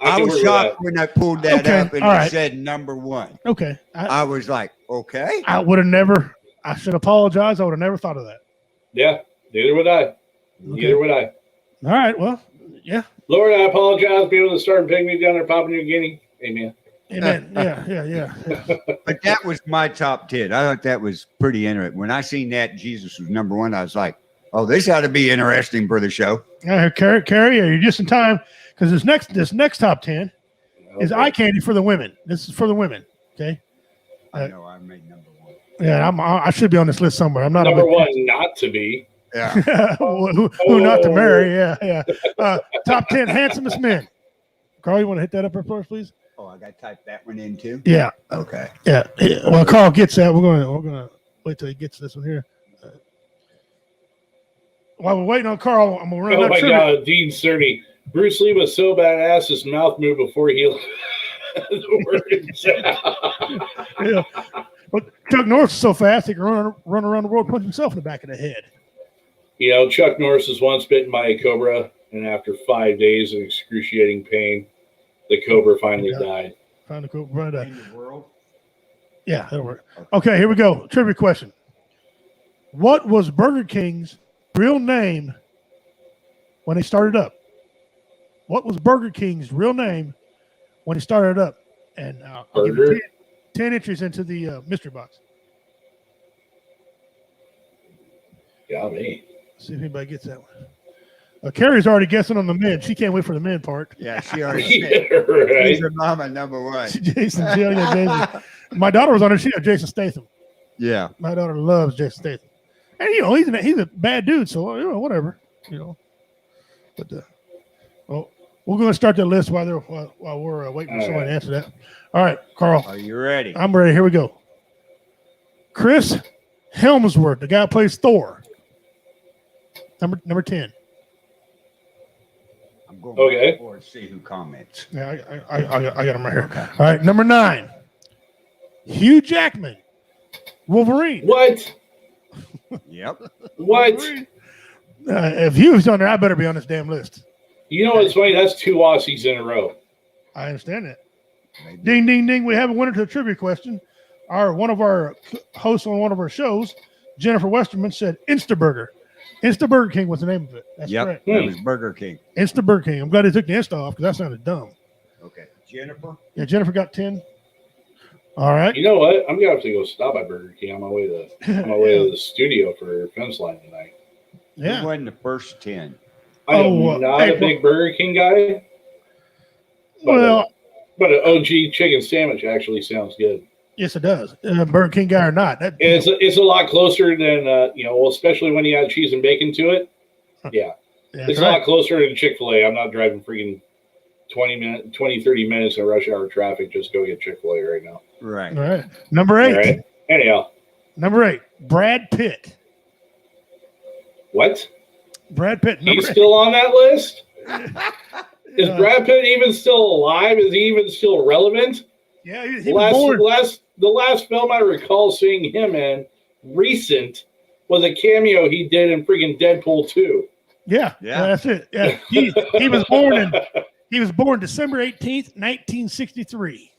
I was shocked when I pulled that up and it said number 1. Okay. I was like, okay. I would have never, I should apologize. I would have never thought of that. Yeah. Neither would I. Neither would I. All right. Well, yeah. Lord, I apologize. Be able to start picking me down there, Papua New Guinea. Amen. Amen. Yeah. But that was my top 10. I thought that was pretty interesting. When I seen that Jesus was number 1, I was like, oh, this ought to be interesting for the show. Carrie, you're just in time because this next top 10 is eye candy for the women. This is for the women. Okay. I know I made number 1. Yeah, I should be on this list somewhere. I'm not number 1 not to be. Yeah. who not to marry? Yeah. Top 10 handsomest men. Carl, you want to hit that up first, please? Oh, I got to type that one in too. Yeah. Okay. Yeah. Well, Carl gets that. We're gonna wait till he gets this one here. While we're waiting on Carl, I'm gonna run. Oh my God, Dean Cerny. Bruce Lee was so badass, his mouth moved before he the words. Yeah. But Chuck Norris is so fast he can run around the world, punch himself in the back of the head. You know, Chuck Norris was once bitten by a cobra, and after 5 days of excruciating pain, the cobra finally died. Found the cobra died. In the world? Yeah, that'll work. Okay, here we go. Trivia question. What was Burger King's real name when they started up? What was Burger King's real name when he started up? And I'll give you 10 entries into the mystery box. Yeah, me. See if anybody gets that one. Carrie's already guessing on the men. She can't wait for the men part. Yeah, she already said. Right. She's her mama number 1. Jason. My daughter was on her. She had Jason Statham. Yeah. My daughter loves Jason Statham. And, you know, he's a bad dude, so, you know, whatever. You know. But, well, we're going to start that list while we're waiting for somebody to answer that. All right, Carl. Are you ready? I'm ready. Here we go. Chris Hemsworth, the guy who plays Thor. Number 10. I'm going forward to see who comments. Yeah, I got him right here. Okay. All right, number 9. Hugh Jackman, Wolverine. What? Yep. What? If Hugh's on there, I better be on this damn list. You know what's funny? That's 2 Aussies in a row. I understand that. Maybe. Ding, ding, ding. We have a winner to the trivia question. One of our hosts on one of our shows, Jennifer Westerman, said Instaburger. Insta Burger King was the name of it. That's correct. That was Burger King. Insta Burger King. I'm glad they took the Insta off because that sounded dumb. Okay. Jennifer? Yeah, Jennifer got 10. All right. You know what? I'm going to have to go stop at Burger King on my way to to the studio for Fence Line tonight. Yeah. Who won the first 10? I am not a big Burger King guy. But, but an OG chicken sandwich actually sounds good. Yes, it does. Burger King guy or not. It's a lot closer than, especially when you add cheese and bacon to it. Yeah. It's a lot closer than Chick-fil-A. I'm not driving freaking 30 minutes in rush hour traffic just go get Chick-fil-A right now. Right. All right. Number 8. Right. Anyhow. Number 8. Brad Pitt. What? Brad Pitt. He's still on that list? Is Brad Pitt even still alive? Is he even still relevant? Yeah, he was born. The last film I recall seeing him in, recent, was a cameo he did in freaking Deadpool 2. Yeah, that's it. Yeah, he was born December 18th, 1963.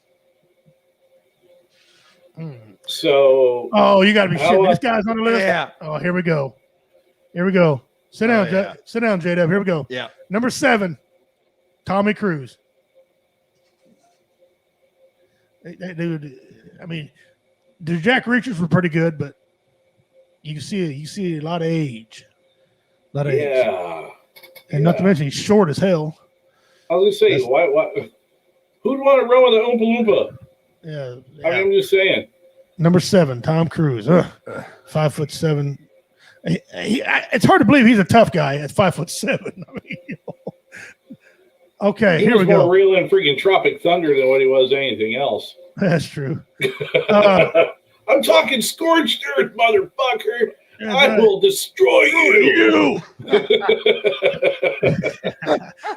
So. Oh, you got to be shitting. This guy's on the list. Yeah. Oh, here we go. Sit down, sit down, J-Dub. Here we go. Yeah. Number 7, Tommy Cruise. Dude, I mean, the Jack Reachers were pretty good, but you see a lot of age. A lot of age. Yeah. And not to mention he's short as hell. I was gonna say, why? Who'd want to run with an Oompa Loompa? Yeah. I mean, I'm just saying. Number 7, Tom Cruise. 5'7". It's hard to believe he's a tough guy at 5'7". I mean, okay, here we go. He was more real in freaking Tropic Thunder than what he was anything else. That's true. I'm talking scorched earth, motherfucker. I will destroy you.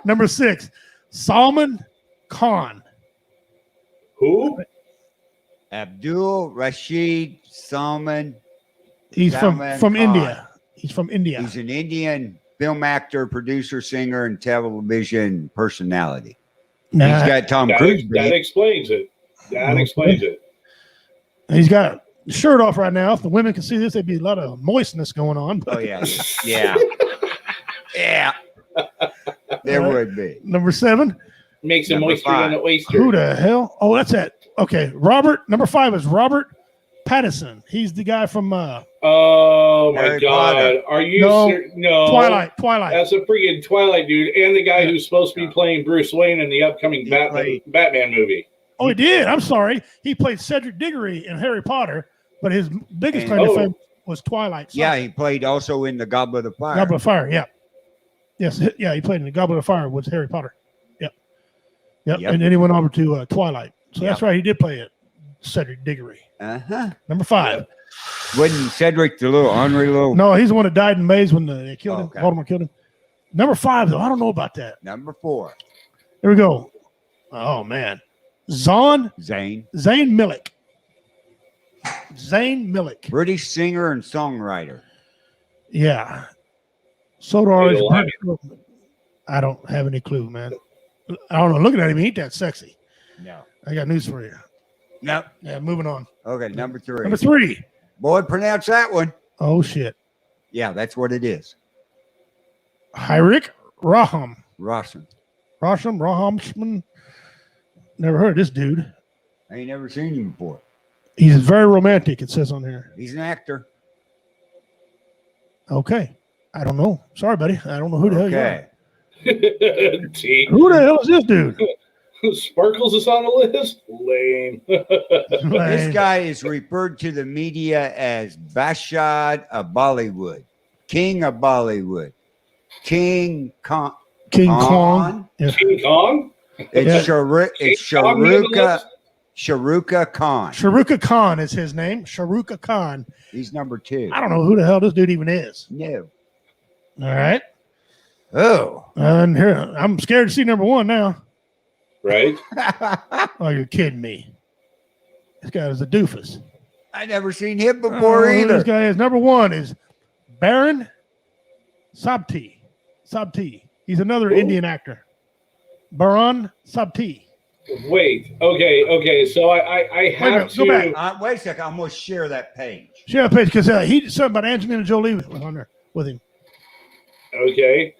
Number 6, Salman Khan. Who? Abdul Rashid Salman. He's Salman from Khan. India. He's from India. He's an Indian film actor, producer, singer, and television personality. He's got Tom Cruise. That explains it. That explains it. He's got the shirt off right now. If the women can see this, there'd be a lot of moistness going on. Oh, yeah. Yeah. Yeah. There would be. Number 7. Makes him moister than an oyster. Who the hell? Oh, that's it. Okay. Number 5 is Robert Pattinson. He's the guy from oh my Harry God! Potter. Are you No. Twilight. That's a freaking Twilight dude, and the guy who's supposed to be playing Bruce Wayne in the upcoming Batman movie. Oh, he did. I'm sorry. He played Cedric Diggory in Harry Potter, but his biggest claim to fame was Twilight. Yeah, he played also in the Goblet of Fire. Goblet of Fire. Yeah. Yes. Yeah, he played in the Goblet of Fire with Harry Potter. Yep. And then he went over to Twilight. So that's right. He did play it. Cedric Diggory. Number 5. Wasn't Cedric the little ornery little? No, he's the one that died in Maze when they killed him. Baltimore killed him. Number 5, though. I don't know about that. Number 4. Here we go. Oh, man. Zayn Malik. Zayn Malik. British singer and songwriter. Yeah. Sodar. I don't have any clue, man. I don't know. Looking at him, he ain't that sexy. No. I got news for you. No. Yeah, moving on. Okay, number 3. Number 3. Boy, pronounce that one. Oh, shit. Yeah, that's what it is. Hyrik Raham. Rahamsman. Never heard of this dude. I ain't never seen him before. He's very romantic, it says on here. He's an actor. Okay. I don't know. Sorry, buddy. I don't know who the hell you are. Who the hell is this dude? Sparkles is on the list? Lame. This guy is referred to the media as Bashad of Bollywood, King of Bollywood, King Kong. King Kong. Yeah. King Kong? It's Sharuka Khan. Sharuka Khan is his name. Sharuka Khan. He's number 2. I don't know who the hell this dude even is. No. All right. Oh. And here, I'm scared to see number 1 now. Right? Oh, you're kidding me. This guy is a doofus. I never seen him before either. This guy is number 1 is Baron Sabti. He's another Indian actor. Baron Sabti. Wait. Okay. So I have to go back. Wait a second. I'm going to share that page. Share that page because he did something about Angelina Jolie on there with him. Okay.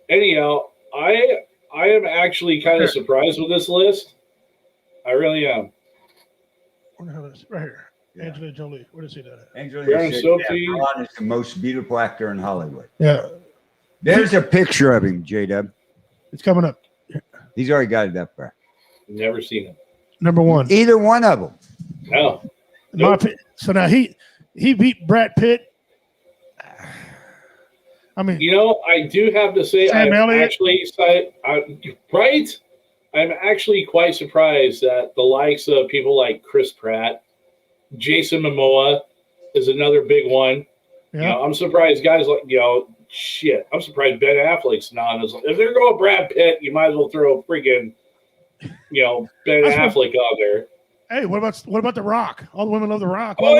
Anyhow, I am actually kind of surprised with this list. I really am. Where the hell is it? Right here. Yeah. Angelina Jolie. Where does he do that? Angelina Jolie is the most beautiful actor in Hollywood. Yeah. There's a picture of him, J-Dub. It's coming up. He's already got it up there. Never seen him. Number 1. Either one of them. No. Nope. So now he beat Brad Pitt. I mean, I do have to say, I'm actually quite surprised that the likes of people like Chris Pratt, Jason Momoa is another big one. Yeah. I'm surprised guys like, I'm surprised Ben Affleck's not. If they're going Brad Pitt, you might as well throw freaking, Ben Affleck out there. Hey, what about The Rock? All the women love The Rock. Oh,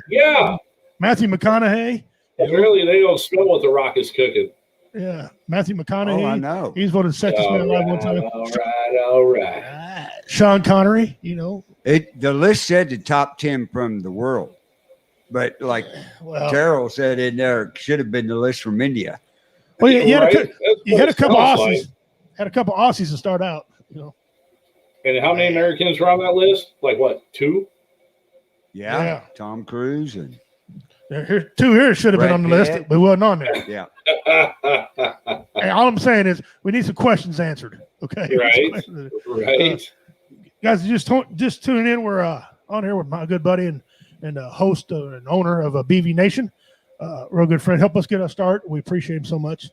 yeah. Matthew McConaughey. Apparently, they don't smell what The Rock is cooking. Yeah, Matthew McConaughey. Oh, I know. He's voted sexiest man alive one time. All right. Sean Connery, The list said the top 10 from the world. But like Terrell said in there, should have been the list from India. Well, you had Right? you had a couple Sounds Aussies. like. Had a couple Aussies to start out. And how many Americans were on that list? Like what? 2? Yeah. Tom Cruise and Here, 2 here should have been Brad on the list, Pitt. but wasn't on there. yeah. Hey, all I'm saying is we need some questions answered. Okay. Right. Guys, just tuning in. We're on here with my good buddy and host and owner of BV Nation. Real good friend. Help us get a start. We appreciate him so much.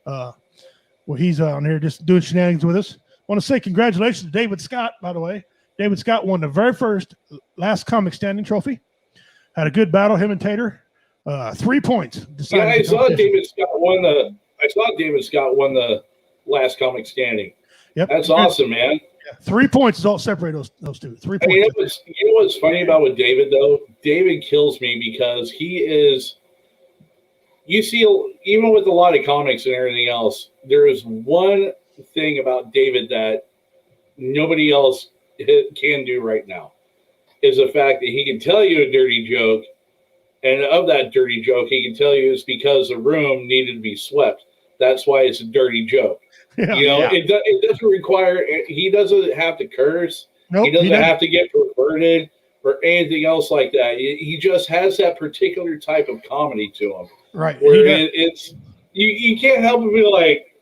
Well, he's on here just doing shenanigans with us. I want to say congratulations to David Scott, by the way. David Scott won the very first Last Comic Standing trophy. Had a good battle, him and Tater. 3 points. Yeah, I saw David Scott won the. I saw David Scott won the Last Comic Standing. Yep, that's awesome, man. Yeah, 3 points is all separate those two. 3 points. I mean, you know what's funny about with David though? David kills me because he is. You see, even with a lot of comics and everything else, there is one thing about David that nobody else can do right now, is the fact that he can tell you a dirty joke, and of that dirty joke, he can tell you it's because the room needed to be swept. That's why it's a dirty joke. Yeah, it doesn't require. He doesn't have to curse. Nope, he doesn't have to get perverted or anything else like that. He just has that particular type of comedy to him. Right. Where it's you can't help but be like,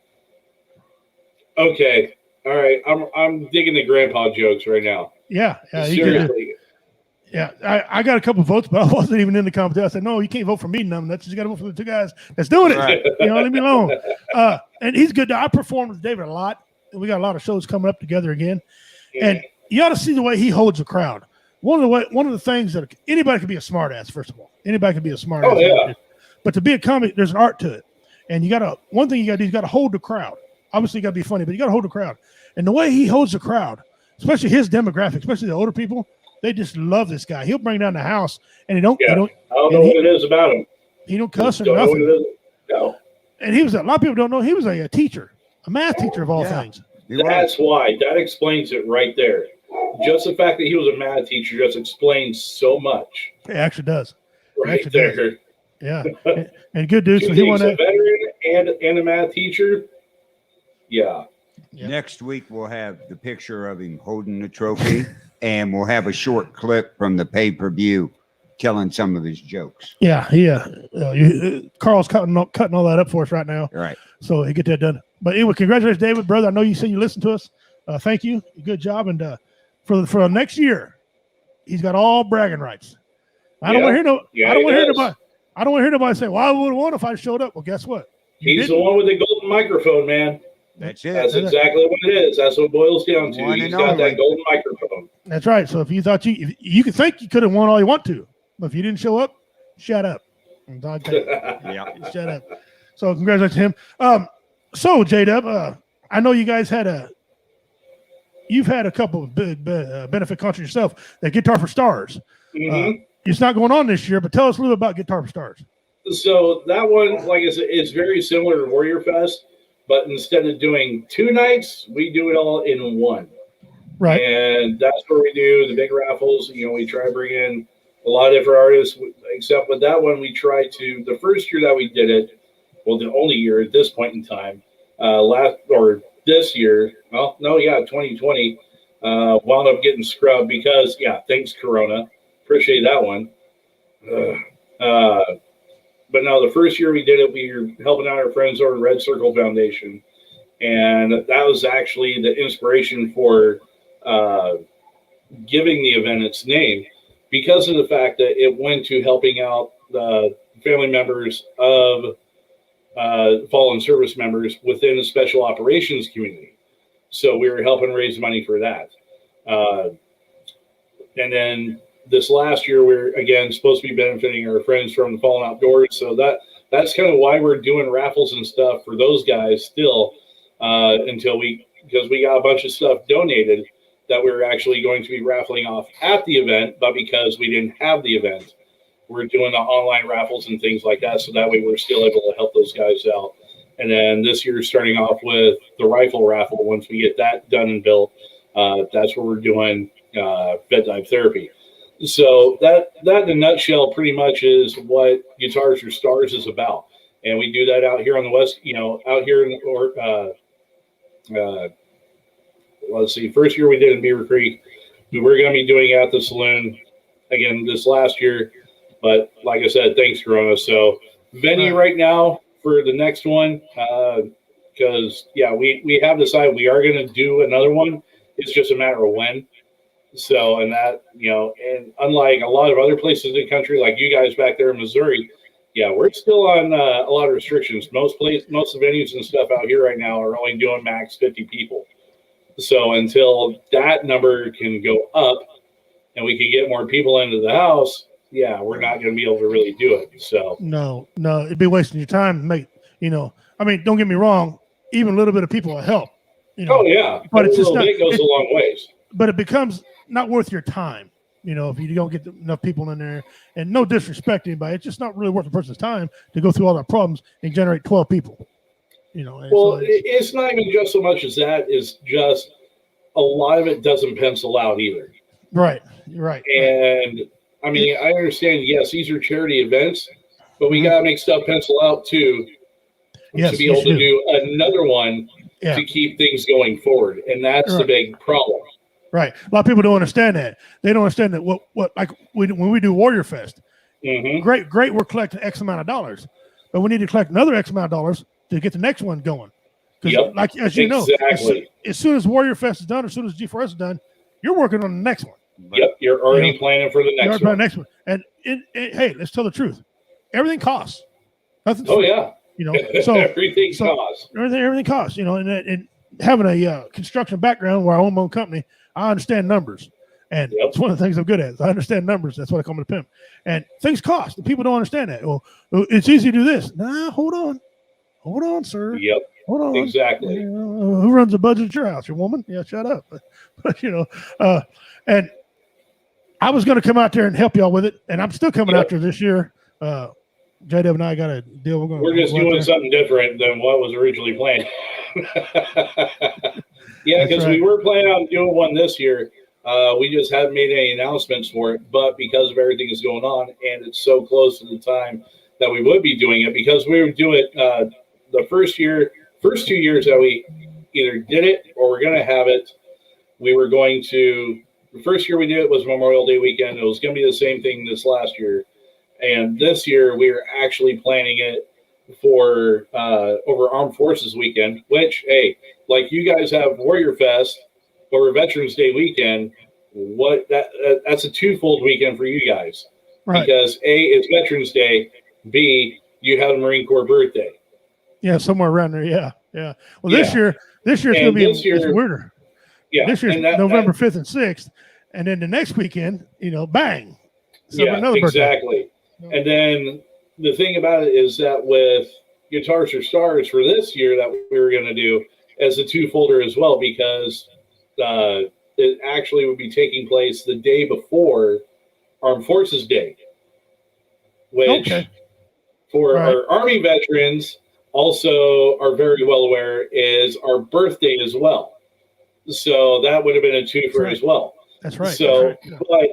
okay, all right, I'm digging the grandpa jokes right now. Yeah. Seriously. Yeah, I got a couple votes, but I wasn't even in the competition. I said, no, you can't vote for me. None. That's you got to vote for the 2 guys that's doing it. Right. Leave me alone. And he's good. I performed with David a lot. We got a lot of shows coming up together again. Yeah. And you ought to see the way he holds a crowd. One of the things that anybody can be a smart ass. First of all, anybody can be a smart ass. Oh yeah. But to be a comic, there's an art to it. And one thing you got to do is you got to hold the crowd. Obviously, you got to be funny, but you got to hold the crowd. And the way he holds the crowd, especially his demographic, especially the older people, they just love this guy. He'll bring down the house, and I don't know what it is about him. He don't cuss or Don't know nothing. what it is. No. And he was a lot of people don't know he was a teacher, a math teacher of all things. That's why. That explains it right there. Just the fact that he was a math teacher just explains so much. It actually does. Right there. Does. Yeah. And good dude. So He he won a that. veteran and a math teacher. Yeah. Next week we'll have the picture of him holding the trophy, and we'll have a short clip from the pay-per-view telling some of his jokes. Yeah. Carl's cutting all that up for us right now. Right. So he get that done. But anyway, congratulations, David, brother. I know you said you listened to us. Thank you. Good job. And for next year, he's got all bragging rights. I don't want to hear nobody say, "Well, I would have won if I showed up." Well, guess what? He's the one with the golden microphone, man. That's it. That's exactly what it is. That's what it boils down to. He's got that golden microphone. That's right. So if you thought you could think you could have won all you want to, but if you didn't show up, shut up. Yeah. Shut up. So congratulations to him. So J-Dub, I know you guys you've had a couple of big benefit concerts yourself. That Guitar for Stars. Mm-hmm. It's not going on this year, but tell us a little about Guitar for Stars. So that one, like I said, it's very similar to Warrior Fest, but instead of doing 2 nights, we do it all in one. Right. And that's where we do the big raffles. We try to bring in a lot of different artists, except with that one, we try to, the first year that we did it, well, the only year at this point in time, this year, 2020, wound up getting scrubbed because, thanks, Corona. Appreciate that one. But no, the first year we did it, we were helping out our friends over at Red Circle Foundation. And that was actually the inspiration for giving the event its name, because of the fact that it went to helping out the family members of fallen service members within the special operations community. So we were helping raise money for that. And then this last year, we're again supposed to be benefiting our friends from the Fallen Outdoors. So that's kind of why we're doing raffles and stuff for those guys still because we got a bunch of stuff donated that we were actually going to be raffling off at the event, but because we didn't have the event, we're doing the online raffles and things like that. So that way we're still able to help those guys out. And then this year, starting off with the rifle raffle, once we get that done and built, that's where we're doing vet dive therapy. So that in a nutshell pretty much is what Guitars for Stars is about. and we do that out here on the west. Out here in let's see. First year we did in Beaver Creek. We were going to be doing it at the saloon again this last year, but like I said, thanks Corona. So venue right now for the next one, because we have decided we are going to do another one. It's just a matter of when. So, and that, and unlike a lot of other places in the country, like you guys back there in Missouri, we're still on a lot of restrictions. Most of the venues and stuff out here right now are only doing max 50 people. So until that number can go up and we can get more people into the house, we're not going to be able to really do it. So no, it'd be wasting your time. Don't get me wrong. Even a little bit of people will help. Oh yeah, but it's just it goes a long ways. But it becomes not worth your time. If you don't get enough people in there, and no disrespect to anybody, it's just not really worth a person's time to go through all their problems and generate 12 people. It's not even just so much as that. It's just a lot of it doesn't pencil out either. Right. You're right. And I mean, I understand. Yes, these are charity events, but we got to make stuff pencil out too to be able to do another one to keep things going forward, and that's the big problem. Right. A lot of people don't understand that. They don't understand that when we do Warrior Fest, great, we're collecting X amount of dollars, but we need to collect another X amount of dollars to get the next one going. Because, as you know, as soon as Warrior Fest is done, or as soon as G4S is done, you're working on the next one. Yep, you're already planning for the next one. And hey, let's tell the truth. Everything costs. Nothing's free. So everything costs. Everything costs. And having a construction background where I own my own company, I understand numbers. And it's one of the things I'm good at. I understand numbers. That's what I call me the pimp. And things cost. And people don't understand that. Well, it's easy to do this. Nah, hold on. Hold on, sir. Yep. Hold on. Exactly. Who runs the budget at your house? Your woman? Yeah, shut up. But and I was going to come out there and help y'all with it. And I'm still coming out there this year. JW and I got a deal. We're just doing something different than what was originally planned. Because we were planning on doing one this year. We just hadn't made any announcements for it, but because of everything that's going on, and it's so close to the time that we would be doing it, because we would do it the first 2 years that we either did it or we're going to have it. We were going to, the first year we did it was Memorial Day weekend. It was going to be the same thing this last year. And this year we are actually planning it for over Armed Forces weekend, which, hey, like you guys have Warrior Fest over Veterans Day weekend. That's a twofold weekend for you guys, because A, it's Veterans Day, B, you have the Marine Corps birthday. Yeah, somewhere around there. Yeah. Well, this year it's going to be it's weirder. Yeah, this year's November 5th and 6th, and then the next weekend, bang. So another exactly. Birthday. And then the thing about it is that with Guitars for Stars for this year that we were going to do as a two-folder as well, because it actually would be taking place the day before Armed Forces Day, which for our Army veterans also are very well aware is our birthday as well. So that would have been a twofer as well. That's right. So, but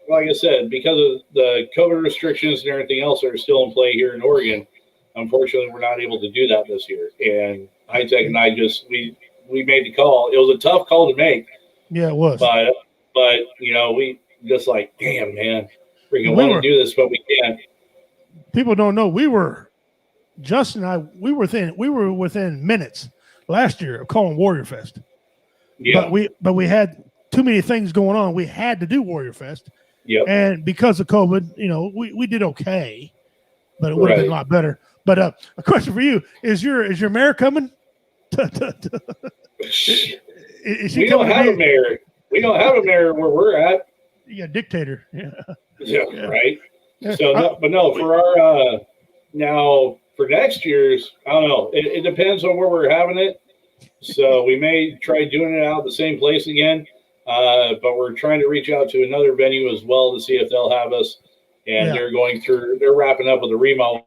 like I said, because of the COVID restrictions and everything else that are still in play here in Oregon, unfortunately, we're not able to do that this year. And High Tech and I we made the call. It was a tough call to make. Yeah, it was. But we just like, damn, man, we're gonna want to do this, but we can't. People don't know Justin and I, we were within minutes last year of calling Warrior Fest. Yeah. But we had too many things going on. We had to do Warrior Fest. Yep. And because of COVID, we did okay, but it would have been a lot better. But a question for you: Is your mayor coming? We don't have a mayor. We don't have a mayor where we're at. Yeah, dictator. Yeah. Right. So, no, for our now for next year's, I don't know. It depends on where we're having it. So we may try doing it out at the same place again. But we're trying to reach out to another venue as well to see if they'll have us. And they're wrapping up with a remodel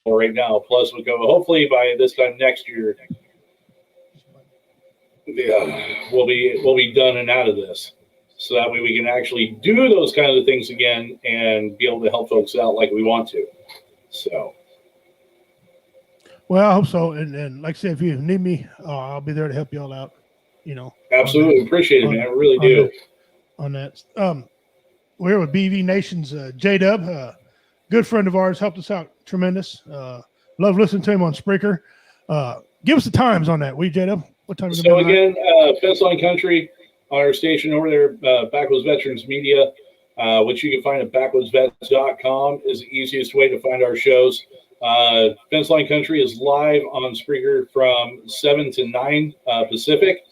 right now. Plus we'll go, hopefully by this time next year, we'll be done and out of this. So that way we can actually do those kinds of things again and be able to help folks out like we want to. So, Well, I hope so. And like I said, if you need me, I'll be there to help y'all out. Absolutely appreciate it, man. I really do. On that. We're here with BV Nation's J-Dub, good friend of ours, helped us out tremendous. Love listening to him on Spreaker. Give us the times on that. J-Dub? What time is it? So again, Fenceline Country on our station over there, Backwoods Veterans Media, which you can find at backwoodsvets.com is the easiest way to find our shows. Fenceline Country is live on Spreaker from 7 to 9 Pacific.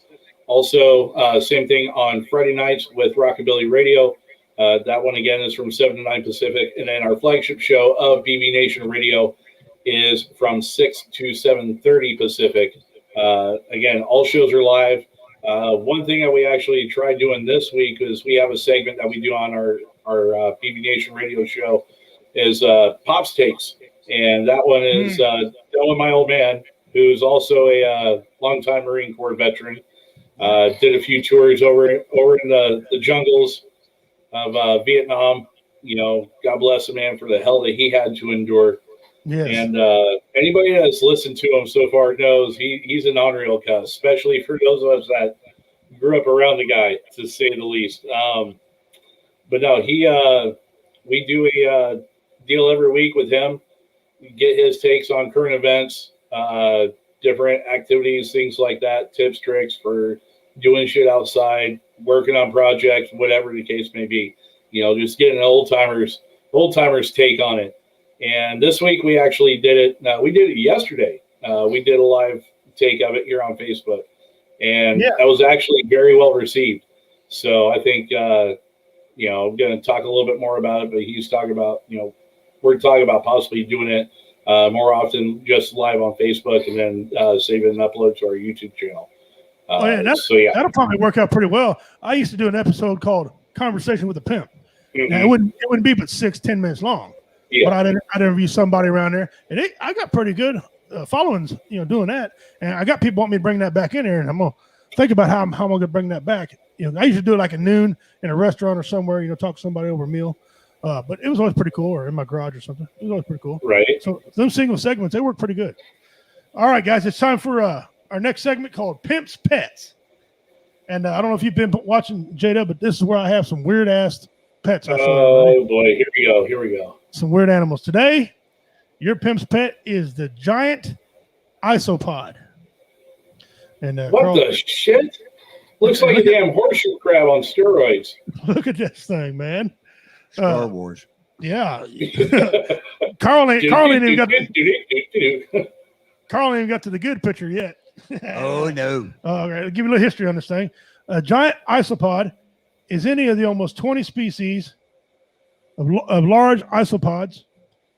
Also, same thing on Friday nights with Rockabilly Radio. That one, again, is from 7 to 9 Pacific. And then our flagship show of BB Nation Radio is from 6 to 7:30 Pacific. Again, all shows are live. One thing that we actually tried doing this week is we have a segment that we do on our BB Nation Radio show is Pops Takes. And that one is done with my old man, who's also a longtime Marine Corps veteran. Did a few tours over in the jungles of Vietnam. God bless the man for the hell that he had to endure. Yes. And anybody that's listened to him so far knows he's an unreal cuss, especially for those of us that grew up around the guy, to say the least. But no, we do a deal every week with him. Get his takes on current events, different activities, things like that, tips, tricks for doing shit outside, working on projects, whatever the case may be. Just getting an old timers take on it. And this week we actually did it. We did it yesterday. We did a live take of it here on Facebook, and that was actually very well received. So I think I'm going to talk a little bit more about it. But he's talking about we're talking about possibly doing it more often, just live on Facebook, and then save it and upload to our YouTube channel. That'll probably work out pretty well. I used to do an episode called "Conversation with a Pimp." Mm-hmm. Now, it wouldn't be but 6-10 minutes long. Yeah. But I'd interview somebody around there, and I got pretty good followings, doing that. And I got people want me to bring that back in there, and I'm gonna think about how I'm gonna bring that back. I usually do it like at noon in a restaurant or somewhere, talk to somebody over a meal. But it was always pretty cool, or in my garage or something. It was always pretty cool. Right. So those single segments, they work pretty good. All right, guys, it's time for our next segment called Pimp's Pets. And I don't know if you've been watching J-Dub, but this is where I have some weird ass pets. Oh boy, here we go. Some weird animals. Today, your Pimp's pet is the giant isopod. And what the shit? Looks like a damn horseshoe crab on steroids. Look at this thing, man. Star Wars. Yeah. Carl ain't even got to the good picture yet. Oh, no. All right, I'll give you a little history on this thing. A giant isopod is any of the almost 20 species of large isopods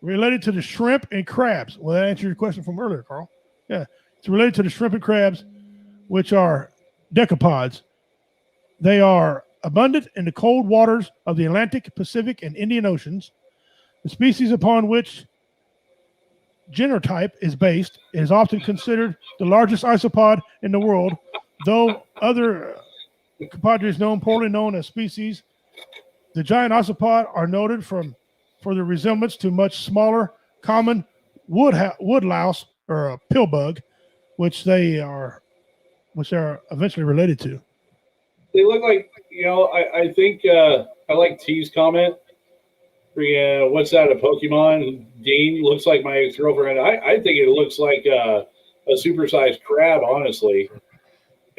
related to the shrimp and crabs. Well, that answered your question from earlier, Carl. Yeah, it's related to the shrimp and crabs, which are decapods. They are abundant in the cold waters of the Atlantic, Pacific, and Indian Oceans. The species upon which genotype is based is often considered the largest isopod in the world, though other compadres poorly known as species. The giant isopod are noted for their resemblance to much smaller common wood louse or a pill bug, which they are eventually related to. They look like, I think I like T's comment. What's that, a Pokemon? Dean looks like my ex-girlfriend. I think it looks like a supersized crab, honestly. And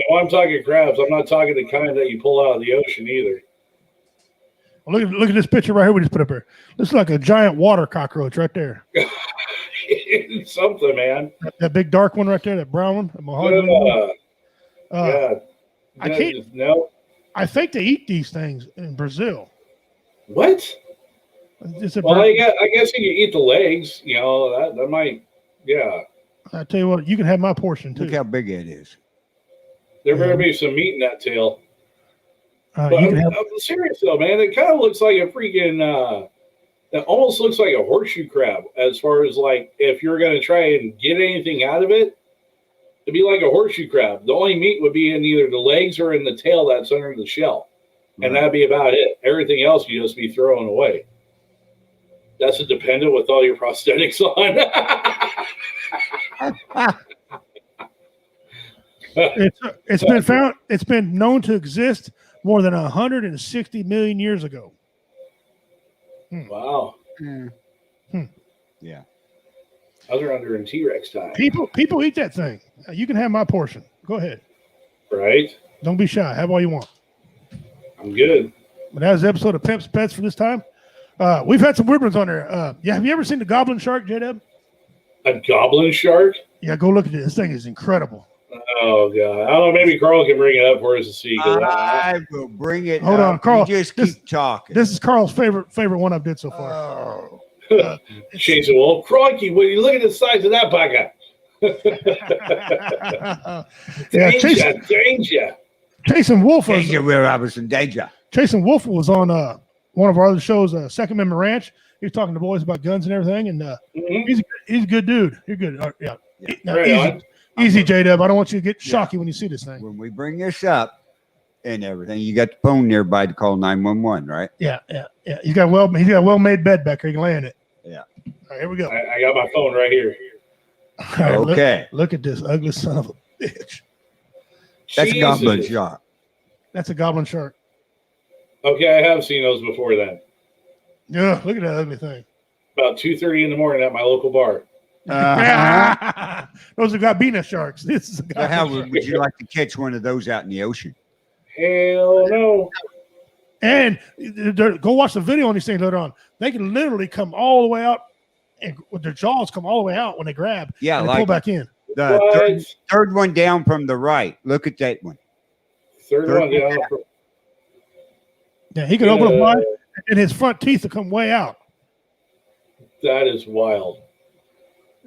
when I'm talking crabs, I'm not talking the kind that you pull out of the ocean either. Well, look at this picture right here we just put up here. Looks like a giant water cockroach right there. It's something, man. That big dark one right there, that brown one. That mahogany one. Yeah. I can't. No. I think they eat these things in Brazil. What? I guess you can eat the legs. That might. Yeah. I tell you what, you can have my portion too. Look how big it is. There better be some meat in that tail. But I'm serious though, man. It kind of looks like a freaking. It almost looks like a horseshoe crab. As far as like, if you're going to try and get anything out of it, it'd be like a horseshoe crab. The only meat would be in either the legs or in the tail that's under the shell, and that'd be about it. Everything else you just be throwing away. That's a dependent with all your prosthetics on. It's been found. It's been known to exist more than 160 million years ago. Wow. Yeah. Those are under in T-Rex time. People eat that thing. You can have my portion. Go ahead. Right? Don't be shy. Have all you want. I'm good. But that was the episode of Pimp's Pets for this time. We've had some weird ones on there. Yeah, have you ever seen the goblin shark, J-Dub? A goblin shark? Yeah, go look at it. This thing is incredible. Oh, God. I don't know. Maybe Carl can bring it up for us to see. I will bring it. Hold on, Carl. You just keep talking. This is Carl's favorite one I've did so far. Jason Wolf. Crikey, will you look at the size of that bugger? Danger. Jason Wolf was Danger, where I was in danger. Jason Wolf was on one of our other shows, Second Amendment Ranch. He was talking to boys about guns and everything, and he's a good dude. You're good. Yeah. Now, easy, J-Dub. I don't want you to get shocky when you see this thing. When we bring this up and everything, you got the phone nearby to call 911, right? Yeah. He's got a well-made bed back there. You can lay in it. Yeah. All right, here we go. I got my phone right here. Right, okay. Look at this ugly son of a bitch. That's a goblin shark. That's a goblin shark. Okay, I have seen those before then. Yeah, look at that ugly thing. About 2:30 in the morning at my local bar. Those are Gabina sharks. This is So how would you like to catch one of those out in the ocean? Hell no. And go watch the video on these things later on. They can literally come all the way out, and with their jaws come all the way out when they grab. Yeah, and they pull back in. The third one down from the right. Look at that one. Third one down. Yeah, he can open up wide, and his front teeth will come way out. That is wild.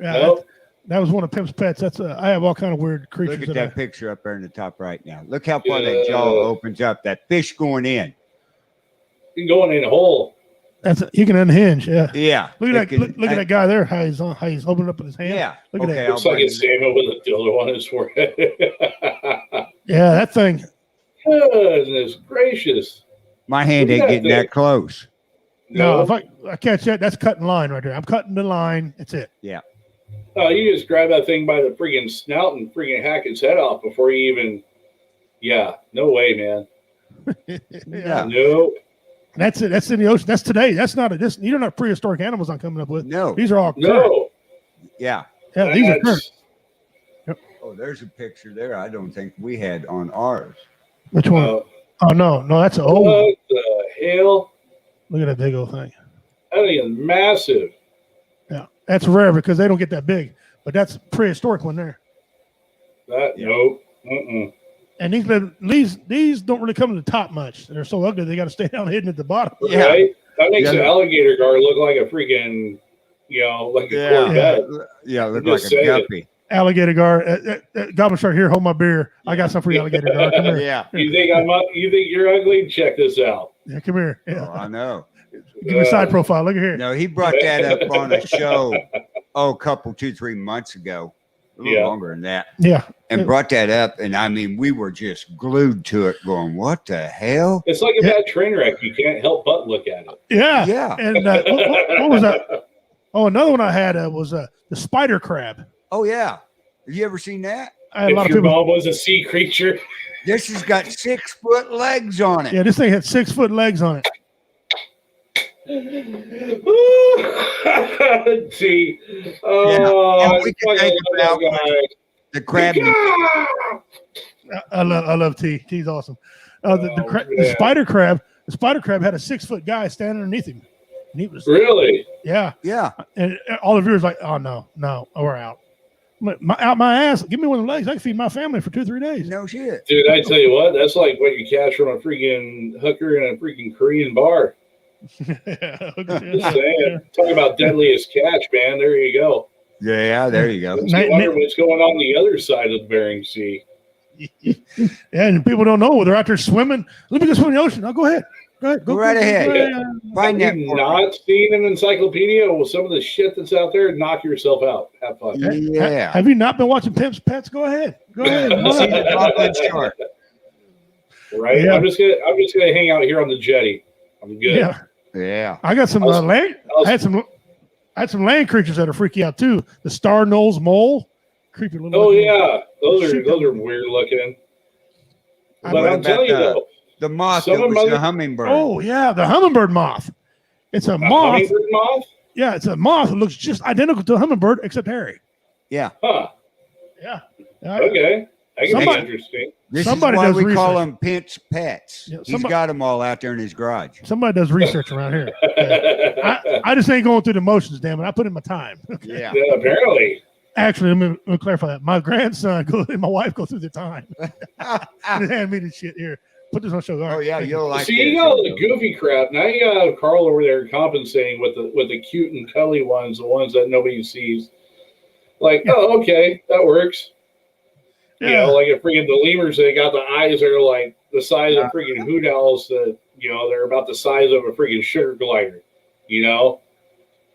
Yeah, that was one of Pimp's pets. That's I have all kind of weird creatures. Look at that picture up there in the top right now. Look how far that jaw opens up. That fish going in. You're going in a hole. He can unhinge. Yeah. Yeah. Look at that. Look at that guy there. How he's opening up with his hand. Yeah. Look at that. Looks like it's Samuel with a dildo on his forehead. Yeah, that thing. Goodness gracious. My hand ain't getting that close. No, if I catch that, that's cutting line right there. I'm cutting the line. That's it. Yeah. Oh, you just grab that thing by the friggin' snout and friggin' hack its head off before you even. Yeah, no way, man. Yeah. No. That's it. That's in the ocean. That's today. That's not a. These are not prehistoric animals I'm coming up with. No. These are all current. No. Yeah. Yeah, these are current. Yep. Oh, there's a picture there. I don't think we had on ours. Which one? Oh no, that's an old. What the hell? Look at that big old thing. That thing is massive. Yeah, that's rare because they don't get that big. But that's prehistoric one there. Nope. Mm-mm. And these don't really come to the top much. They're so ugly they got to stay down hidden at the bottom. Yeah. Right? That makes an alligator gar look like a freaking, like a Corvette. Yeah, look like a guppy. Alligator gar, goblin shark here. Hold my beer. I got some for you, alligator gar. Come here. Yeah. You think you're ugly? Check this out. Yeah, come here. Yeah. Oh, I know. Give me a side profile. Look at here. No, he brought that up on a show. A couple, 2-3 months ago. A little longer than that. Yeah. And brought that up, and I mean, we were just glued to it, going, "What the hell?" It's like a bad train wreck. You can't help but look at it. Yeah, yeah. And what was that? Oh, another one I had was the spider crab. Oh yeah, have you ever seen that? If your mom was a sea creature, this has got 6-foot legs on it. Yeah, this thing had 6-foot legs on it. T. And we can think about the crab. I love T. T's awesome. The spider crab. The spider crab had a 6-foot guy standing underneath him. And he was really. Yeah. Yeah. And all the viewers like, oh no, we're out. Out my ass. Give me one of the legs. I can feed my family for 2-3 days. No shit, dude. I tell you what, that's like what you catch from a freaking hooker in a freaking Korean bar. Just saying. Talk about deadliest catch, man. There you go. Yeah, there you go. I wonder what's going on the other side of the Bering Sea. Yeah, and people don't know they're out there swimming. Let me go swim in the ocean. I'll go ahead. Go right ahead. Find that. Not seen an encyclopedia with some of the shit that's out there. Knock yourself out. Have fun. Yeah. Have you not been watching Pimp's Pets? Go ahead. Go ahead. See the goblin shark. Right. Yeah. I'm just gonna hang out here on the jetty. I'm good. Yeah. Yeah. I got some land. I had some land creatures that are freaky out too. The star nose mole. creepy little. Oh looking yeah, those shit are that- weird looking. I But What I'm about telling you though, the moth some that of was the mother- hummingbird? Oh yeah, the hummingbird moth. It's a a moth. hummingbird moth. Yeah, it's a moth that looks just identical to a hummingbird except hairy. Yeah. Huh. Yeah. Okay. That can Somebody- be interesting. This Somebody is why does we call research. him Pimp's pets. Yeah, He's somebody- got them all out there in his garage. Somebody does research around here. I just ain't going through the motions, damn it. I put in my time. Yeah. Yeah, apparently. Actually, let me clarify that. My grandson and my wife go through the time. They hand me this shit here. Put this on show. All right, Oh yeah, thank you'll like See, you this. got all the goofy crap. Now you got Carl over there compensating with the cute and cuddly ones, the ones that nobody sees. Like, oh, okay, that works. Yeah. You know, like a freaking the lemurs, they got the eyes that are like the size of freaking hoot owls that, you know, they're about the size of a freaking sugar glider, you know?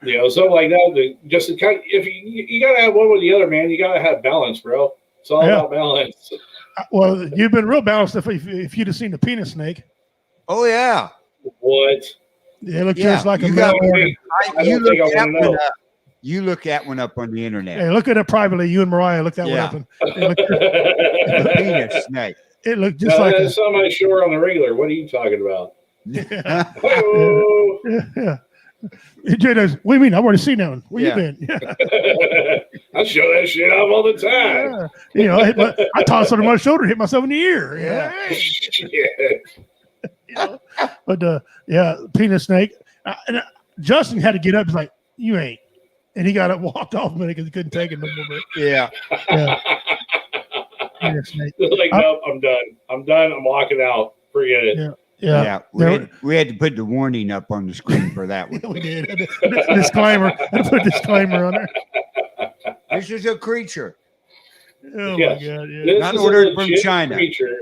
You know, something like that. Just to kind of, if you got to have one with the other, man, you got to have balance, bro. It's all about balance. Well, you've been real balanced if you'd have seen the penis snake. Oh yeah. What? They look Yeah, just like a you male. got- organ. I don't think I want to know. You look at one up on the internet. Hey, look at it privately. You and Mariah looked that one Yeah. up. And it The penis snake. looked just No, like that's on my shore on the regular. What are you talking about? yeah. Oh. Yeah. Jay does, what do you mean? I've already seen that one. Where Yeah. you been? I show that shit off all the time. You know, I tossed under my shoulder, hit myself in the ear. Yeah. Hey. Shit. You know? But yeah, penis snake. Justin had to get up. He's like, you ain't. And he got up, walked off a minute because he couldn't take it no more. Yeah. Yeah. Penis snake. Like, nope, I'm done. I'm done. I'm walking out. Forget it. Yeah. Yeah. Yeah. We had to put the warning up on the screen for that one. We did. Disclaimer. I put a disclaimer on there. This is a creature. Oh Yes. my god, yeah. This Not is a ordered from legit China. creature.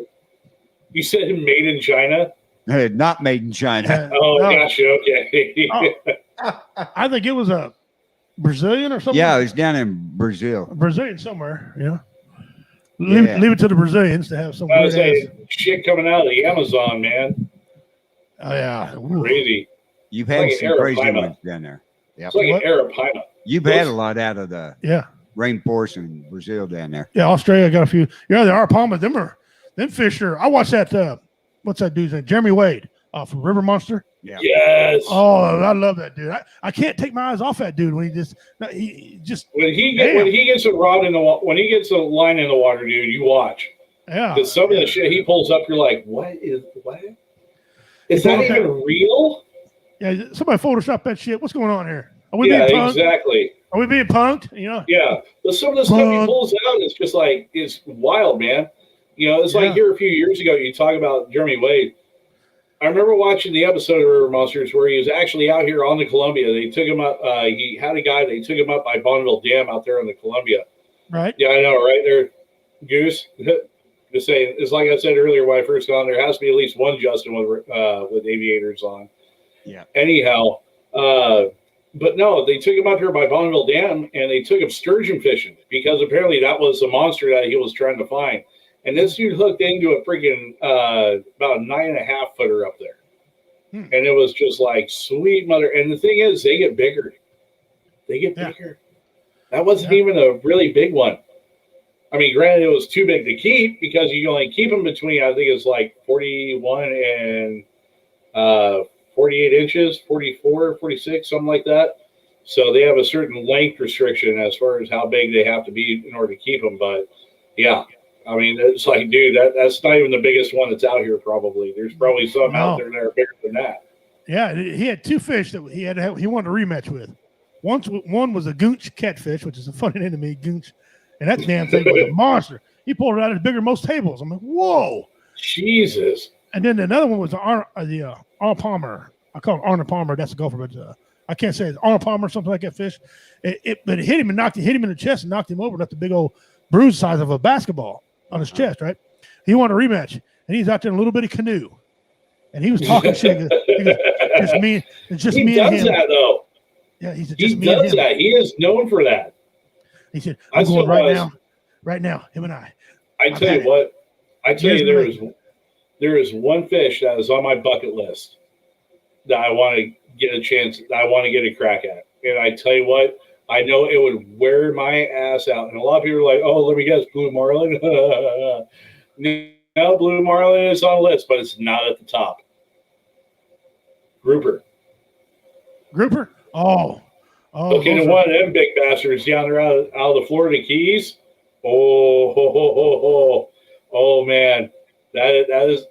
You said made in China? Not made in China. Oh, No. gotcha. Okay. I think it was a Brazilian or something. Yeah, it was down in Brazil. Brazilian somewhere. Yeah. Yeah. Leave it to the Brazilians to have some I was weird ass. saying, shit coming out of the Amazon, man. Oh yeah. Ooh. Crazy. You've had Like an some crazy Arapaima. ones down there. It's like What? an Arapaima. You've had a lot out of the Yeah. rainforest in Brazil down there. Yeah. Australia got a few. Yeah, there are palmas. Them fish are. I watched that. What's that dude's name? Jeremy Wade from River Monster. Yeah. Yes. Oh, I love that dude. I can't take my eyes off that dude when he just When he Damn. gets a rod in the when he gets a line in the water, dude, you watch. yeah. Because some of the shit he pulls up, you're like, what? Is that Okay. even real? Yeah. Somebody photoshopped that shit. What's going on here? Are we Yeah, being punked? exactly. Are we being punked? You know. Yeah, but some of the stuff he Punk. pulls out is just like it's wild, man. You know, it's Yeah. like here a few years ago, you talk about Jeremy Wade. I remember watching the episode of River Monsters where he was actually out here on the Columbia. They took him up. He had a guy. They took him up by Bonneville Dam out there on the Columbia. Right. Yeah, I know, right there, Goose. Just saying, it's like I said earlier when I first got on. There has to be at least one Justin with aviators on. Yeah. Anyhow, but no, they took him up here by Bonneville Dam and they took him sturgeon fishing because apparently that was the monster that he was trying to find. And this dude hooked into a freaking about a 9.5 footer up there. And it was just like, sweet mother. And the thing is, they get bigger. They get bigger. That wasn't even a really big one. I mean, granted, it was too big to keep because you can only keep them between, I think it's like 41 and 48 inches, 44, 46, something like that. So they have a certain length restriction as far as how big they have to be in order to keep them. But yeah, I mean, it's like, dude, that's not even the biggest one that's out here. Probably there's probably some out there that are bigger than that. Yeah, he had two fish that he wanted a rematch with. One was a goonch catfish, which is a funny name to me, goonch, and that damn thing was a monster. He pulled it out as bigger than most tables. I'm like, whoa, Jesus! And then another one was the Arnold Palmer. I call it Arnold Palmer. That's a golfer, but I can't say it's Arnold Palmer, something like that fish. But it hit him and hit him in the chest and knocked him over. Left the big old bruise size of a basketball on his chest. Right? He wanted a rematch, and he's out there in a little bitty canoe, and he was talking shit. He goes, just me, it's just He me and does him. that though. Yeah, he said, He just me and does him. that. He is known for that. He said, I I'm going still right was. now, him and I. I tell you what, there is one fish that is on my bucket list that I want to get a chance, that I want to get a crack at. And I tell you what, I know it would wear my ass out. And a lot of people are like, oh, let me guess, blue marlin. No, blue marlin is on the list, but it's not at the top. Grouper. Oh, looking at one of them big bastards down there out of the Florida Keys. Oh, man, that is.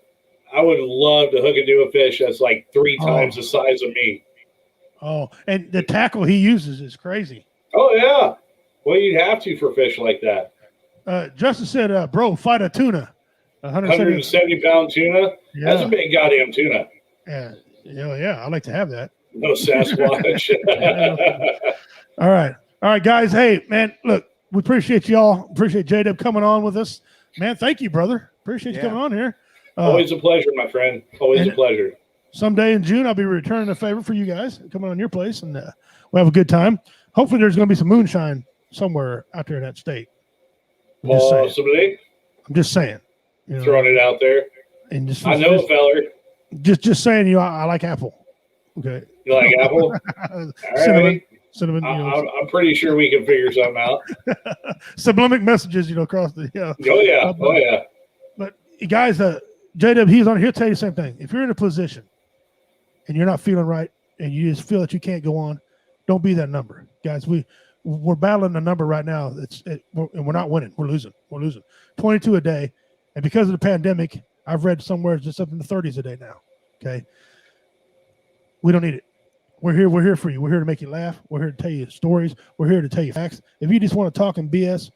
I would love to hook into a fish that's like 3 times the size of me. Oh, and the tackle he uses is crazy. Oh yeah, well you'd have to for fish like that. Justin said, "Bro, fight a tuna, 170-pound tuna. Yeah. That's a big goddamn tuna. Yeah, I'd like to have that. No Sasquatch. All right, guys. Hey, man, look, we appreciate y'all. Appreciate J-Dub coming on with us, man. Thank you, brother. Appreciate you coming on here. Always a pleasure, my friend. Always a pleasure. Someday in June, I'll be returning a favor for you guys, coming on your place, and we'll have a good time. Hopefully, there's going to be some moonshine somewhere out there in that state. Possibly. I'm just saying. Throwing it out there. And just I know a feller. Just saying, I like apple. Okay. You like apple? Cinnamon. I'm pretty sure we can figure something out. Subliminal messages, across the. Oh yeah. But guys, J-Dub, he's on. He'll tell you the same thing. If you're in a position and you're not feeling right, and you just feel that you can't go on, don't be that number, guys. We're battling a number right now. And we're not winning. We're losing. 22 a day, and because of the pandemic, I've read somewhere it's just up in the 30s a day now. Okay, we don't need it. We're here for you. We're here to make you laugh. We're here to tell you stories. We're here to tell you facts. If you just want to talk and BS,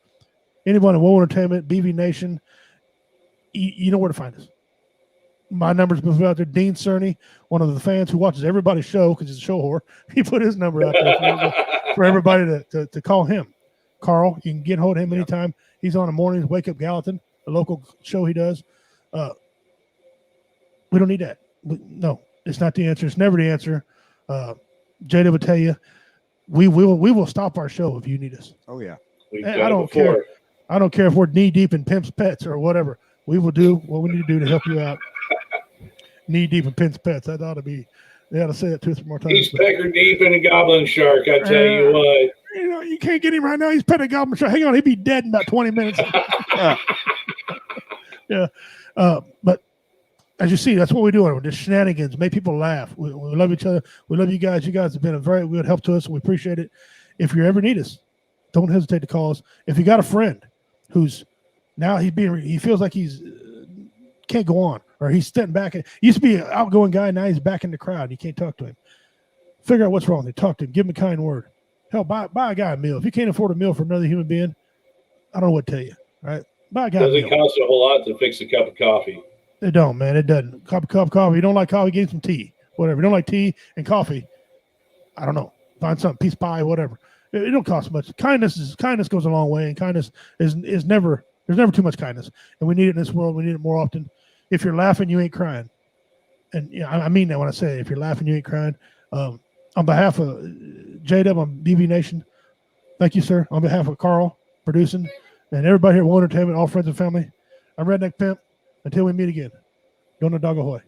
anyone at Woe Entertainment, BV Nation, you know where to find us. My number's been out there. Dean Cerny, one of the fans who watches everybody's show because he's a show whore. He put his number out there for everybody to call him. Carl, you can get hold of him anytime. He's on the mornings, Wake Up Gallatin, the local show he does. We don't need that. No, it's not the answer. It's never the answer. Jada would tell you, we will stop our show if you need us. Oh yeah. I don't care. I don't care if we're knee deep in Pimp's Pets or whatever. We will do what we need to do to help you out. Knee deep in Pimp's Pets. That ought to be. They ought to say that 2 or 3 more times. He's pecker deep in a goblin shark. I tell you what. You can't get him right now. He's petting a goblin shark. Hang on, he'd be dead in about 20 minutes. Yeah. But as you see, that's what we're doing. We're just shenanigans, make people laugh. We love each other. We love you guys. You guys have been a very good help to us, and we appreciate it. If you ever need us, don't hesitate to call us. If you got a friend who's now he feels like he's can't go on, or he's stepping back. He used to be an outgoing guy, now he's back in the crowd. You can't talk to him. Figure out what's wrong. They talk to him. Give him a kind word. Hell, buy a guy a meal. If you can't afford a meal for another human being, I don't know what to tell you. Right? Buy a guy. Doesn't cost a whole lot to fix a cup of coffee. It don't, man. It doesn't. Cup of coffee. You don't like coffee? Get some tea. Whatever. You don't like tea and coffee? I don't know. Find something. Piece of pie. Whatever. It don't cost much. Kindness goes a long way, and kindness is never. There's never too much kindness, and we need it in this world. We need it more often. If you're laughing, you ain't crying, and I mean that when I say it. If you're laughing, you ain't crying. On behalf of J-Dub on BB Nation, thank you, sir. On behalf of Carl producing and everybody here at Woe Entertainment, all friends and family, I'm Redneck Pimp. Until we meet again, go on the dog ahoy.